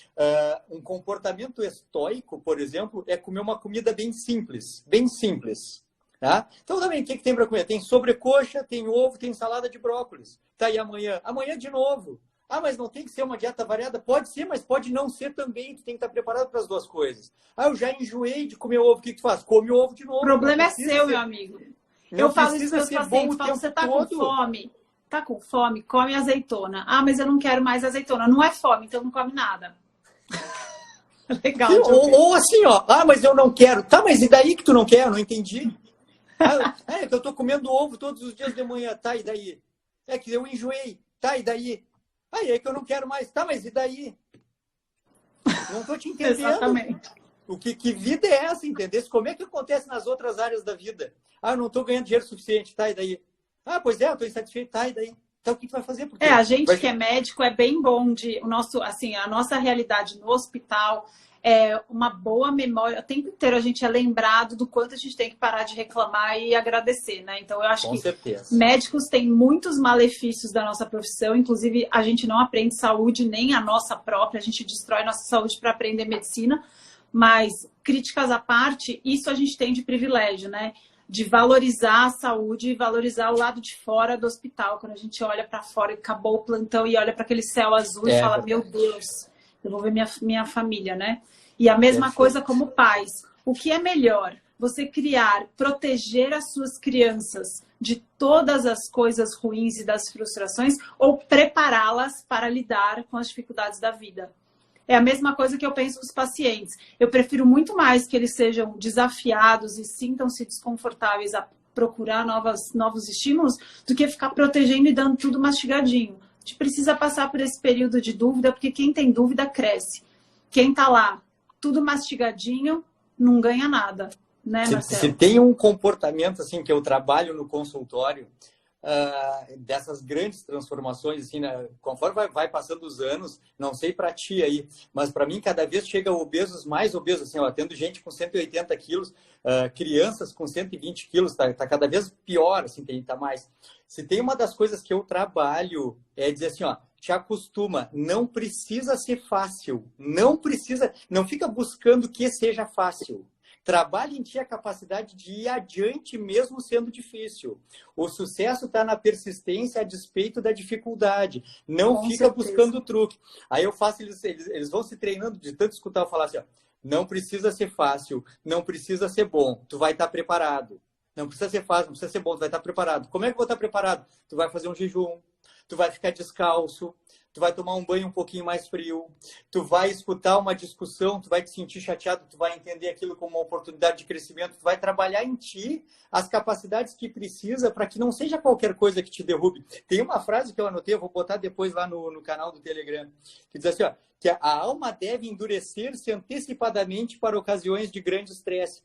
Um comportamento estoico, por exemplo, é comer uma comida bem simples, bem simples. Tá? Então, também, o que tem para comer? Tem sobrecoxa, tem ovo, tem salada de brócolis. Tá, e amanhã? Amanhã de novo. Ah, mas não tem que ser uma dieta variada? Pode ser, mas pode não ser também. Tu tem que estar preparado para as duas coisas. Ah, eu já enjoei de comer ovo. O que tu faz? Come ovo de novo. O problema é seu, meu amigo. Eu falo isso para os pacientes. Falo, você tá com fome? Tá com fome? Come azeitona. Ah, mas eu não quero mais azeitona. Não é fome, então não come nada. Legal. Ou assim, ó. Ah, mas eu não quero. Tá, mas e daí que tu não quer? Eu não entendi. É que eu tô comendo ovo todos os dias de manhã. Tá, e daí? É que eu enjoei. Tá, e daí? É que eu não quero mais. Tá, mas e daí? Não tô te entendendo. Exatamente. Que vida é essa, entendeu? Como é que acontece nas outras áreas da vida? Ah, eu não tô ganhando dinheiro suficiente. Tá, e daí? Ah, pois é, eu tô insatisfeito. Tá, e daí? Então, o que tu vai fazer? Porque a gente que é médico é bem bom a nossa realidade no hospital é uma boa memória. O tempo inteiro a gente é lembrado do quanto a gente tem que parar de reclamar e agradecer, né? Então, eu acho Com que certeza. Médicos têm muitos malefícios da nossa profissão. Inclusive, a gente não aprende saúde nem a nossa própria. A gente destrói nossa saúde para aprender medicina. Mas, críticas à parte, isso a gente tem de privilégio, né? De valorizar a saúde e valorizar o lado de fora do hospital. Quando a gente olha para fora e acabou o plantão e olha para aquele céu azul e fala, meu Deus, eu vou ver minha família, né? E a mesma coisa como pais. O que é melhor? Você proteger as suas crianças de todas as coisas ruins e das frustrações ou prepará-las para lidar com as dificuldades da vida? É a mesma coisa que eu penso dos pacientes. Eu prefiro muito mais que eles sejam desafiados e sintam-se desconfortáveis a procurar novos estímulos do que ficar protegendo e dando tudo mastigadinho. A gente precisa passar por esse período de dúvida, porque quem tem dúvida cresce. Quem está lá, tudo mastigadinho, não ganha nada. Né, Marcelo? Se tem um comportamento assim que eu trabalho no consultório, dessas grandes transformações, assim, né? Conforme vai passando os anos, não sei para ti aí, mas para mim cada vez chega obesos, mais obesos, assim, ó, tendo gente com 180 quilos, crianças com 120 quilos, tá cada vez pior, assim, tá mais. Se tem uma das coisas que eu trabalho, é dizer assim, ó, te acostuma, não precisa ser fácil, não fica buscando que seja fácil. Trabalhe em ti a capacidade de ir adiante mesmo sendo difícil. O sucesso está na persistência a despeito da dificuldade. Não Com fica certeza. buscando truque. Aí eu faço, eles vão se treinando de tanto escutar eu falar assim, ó, não precisa ser fácil, não precisa ser bom, tu vai estar preparado. Não precisa ser fácil, não precisa ser bom, tu vai estar preparado. Como é que eu vou estar preparado? Tu vai fazer um jejum, tu vai ficar descalço, tu vai tomar um banho um pouquinho mais frio, tu vai escutar uma discussão, tu vai te sentir chateado, tu vai entender aquilo como uma oportunidade de crescimento, tu vai trabalhar em ti as capacidades que precisa para que não seja qualquer coisa que te derrube. Tem uma frase que eu anotei, eu vou botar depois lá no canal do Telegram, que diz assim, ó, que a alma deve endurecer-se antecipadamente para ocasiões de grande estresse.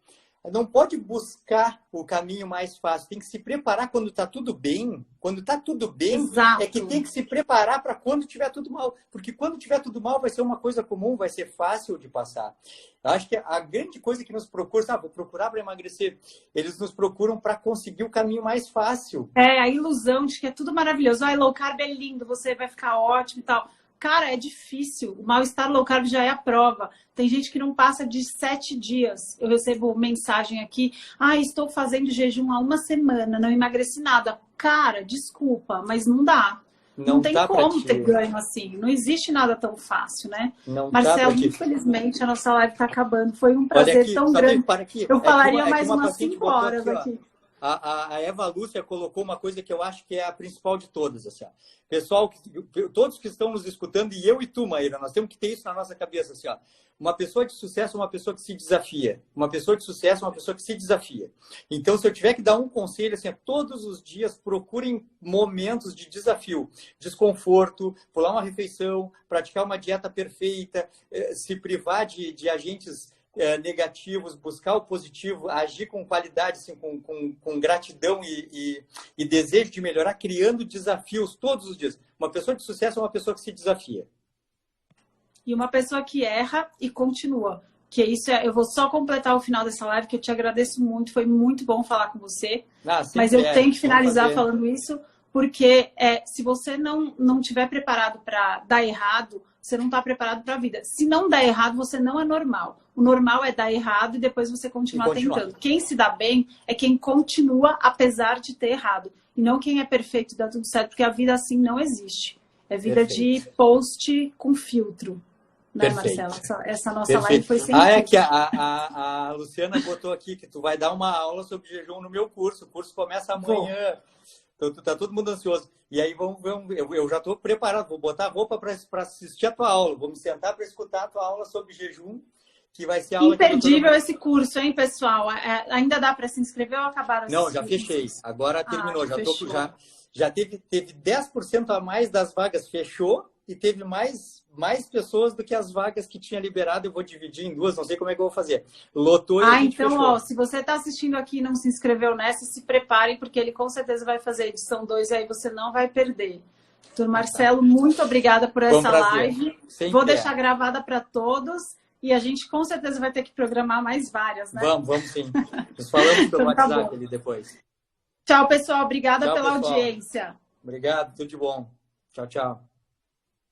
Não pode buscar o caminho mais fácil, tem que se preparar quando está tudo bem. Quando está tudo bem, Exato. é que tem que se preparar para quando estiver tudo mal. Porque quando estiver tudo mal, vai ser uma coisa comum, vai ser fácil de passar. Eu acho que a grande coisa que nos procura, vou procurar para emagrecer, eles nos procuram para conseguir o caminho mais fácil. É, a ilusão de que é tudo maravilhoso. Ai, low carb é lindo, você vai ficar ótimo e tal. Cara, é difícil. O mal-estar low carb já é a prova. Tem gente que não passa de 7 dias. Eu recebo mensagem aqui. Estou fazendo jejum há 1 semana, não emagreci nada. Cara, desculpa, mas não dá. Não tem como ter ganho assim. Não existe nada tão fácil, né? Não Marcelo, infelizmente, a nossa live está acabando. Foi um prazer aqui, tão grande. Eu falaria mais umas 5 aqui, horas aqui. A Eva Lúcia colocou uma coisa que eu acho que é a principal de todas. Assim, ó. Pessoal, todos que estão nos escutando, e eu e tu, Maíra, nós temos que ter isso na nossa cabeça. Assim, ó. Uma pessoa de sucesso é uma pessoa que se desafia. Uma pessoa de sucesso é uma pessoa que se desafia. Então, se eu tiver que dar um conselho, assim, todos os dias procurem momentos de desafio. Desconforto, pular uma refeição, praticar uma dieta perfeita, se privar de agentes negativos, buscar o positivo, agir com qualidade, assim, com gratidão e desejo de melhorar, criando desafios todos os dias. Uma pessoa de sucesso é uma pessoa que se desafia. E uma pessoa que erra e continua. Que isso eu vou só completar o final dessa live, que eu te agradeço muito, foi muito bom falar com você. Mas eu tenho que finalizar falando isso, porque se você não estiver preparado para dar errado, você não está preparado para a vida. Se não der errado, você não é normal. O normal é dar errado e depois você continuar tentando. Quem se dá bem é quem continua apesar de ter errado. E não quem é perfeito e dá tudo certo, porque a vida assim não existe. É vida de post com filtro. Né, Marcela? Essa nossa live foi sem é que a Luciana botou aqui que tu vai dar uma aula sobre jejum no meu curso. O curso começa amanhã. Então, tá todo mundo ansioso. E aí, eu já estou preparado. Vou botar a roupa para assistir a tua aula. Vou me sentar para escutar a tua aula sobre jejum, que vai ser a aula... Imperdível esse curso, hein, pessoal? Ainda dá para se inscrever ou acabaram? Não, já fechei. Agora terminou. Já teve 10% a mais das vagas fechou e teve mais pessoas do que as vagas que tinha liberado. Eu vou dividir em 2, não sei como é que eu vou fazer. Lotou e a gente fechou. Ó, se você está assistindo aqui e não se inscreveu nessa, se preparem, porque ele com certeza vai fazer a edição 2 e aí você não vai perder. Doutor Marcelo, muito obrigada por essa live. Vou deixar gravada para todos e a gente com certeza vai ter que programar mais várias, né? Vamos sim. Nós falamos pelo WhatsApp ali depois. Tchau, pessoal. Obrigada pela audiência. Obrigado, tudo de bom. Tchau, tchau.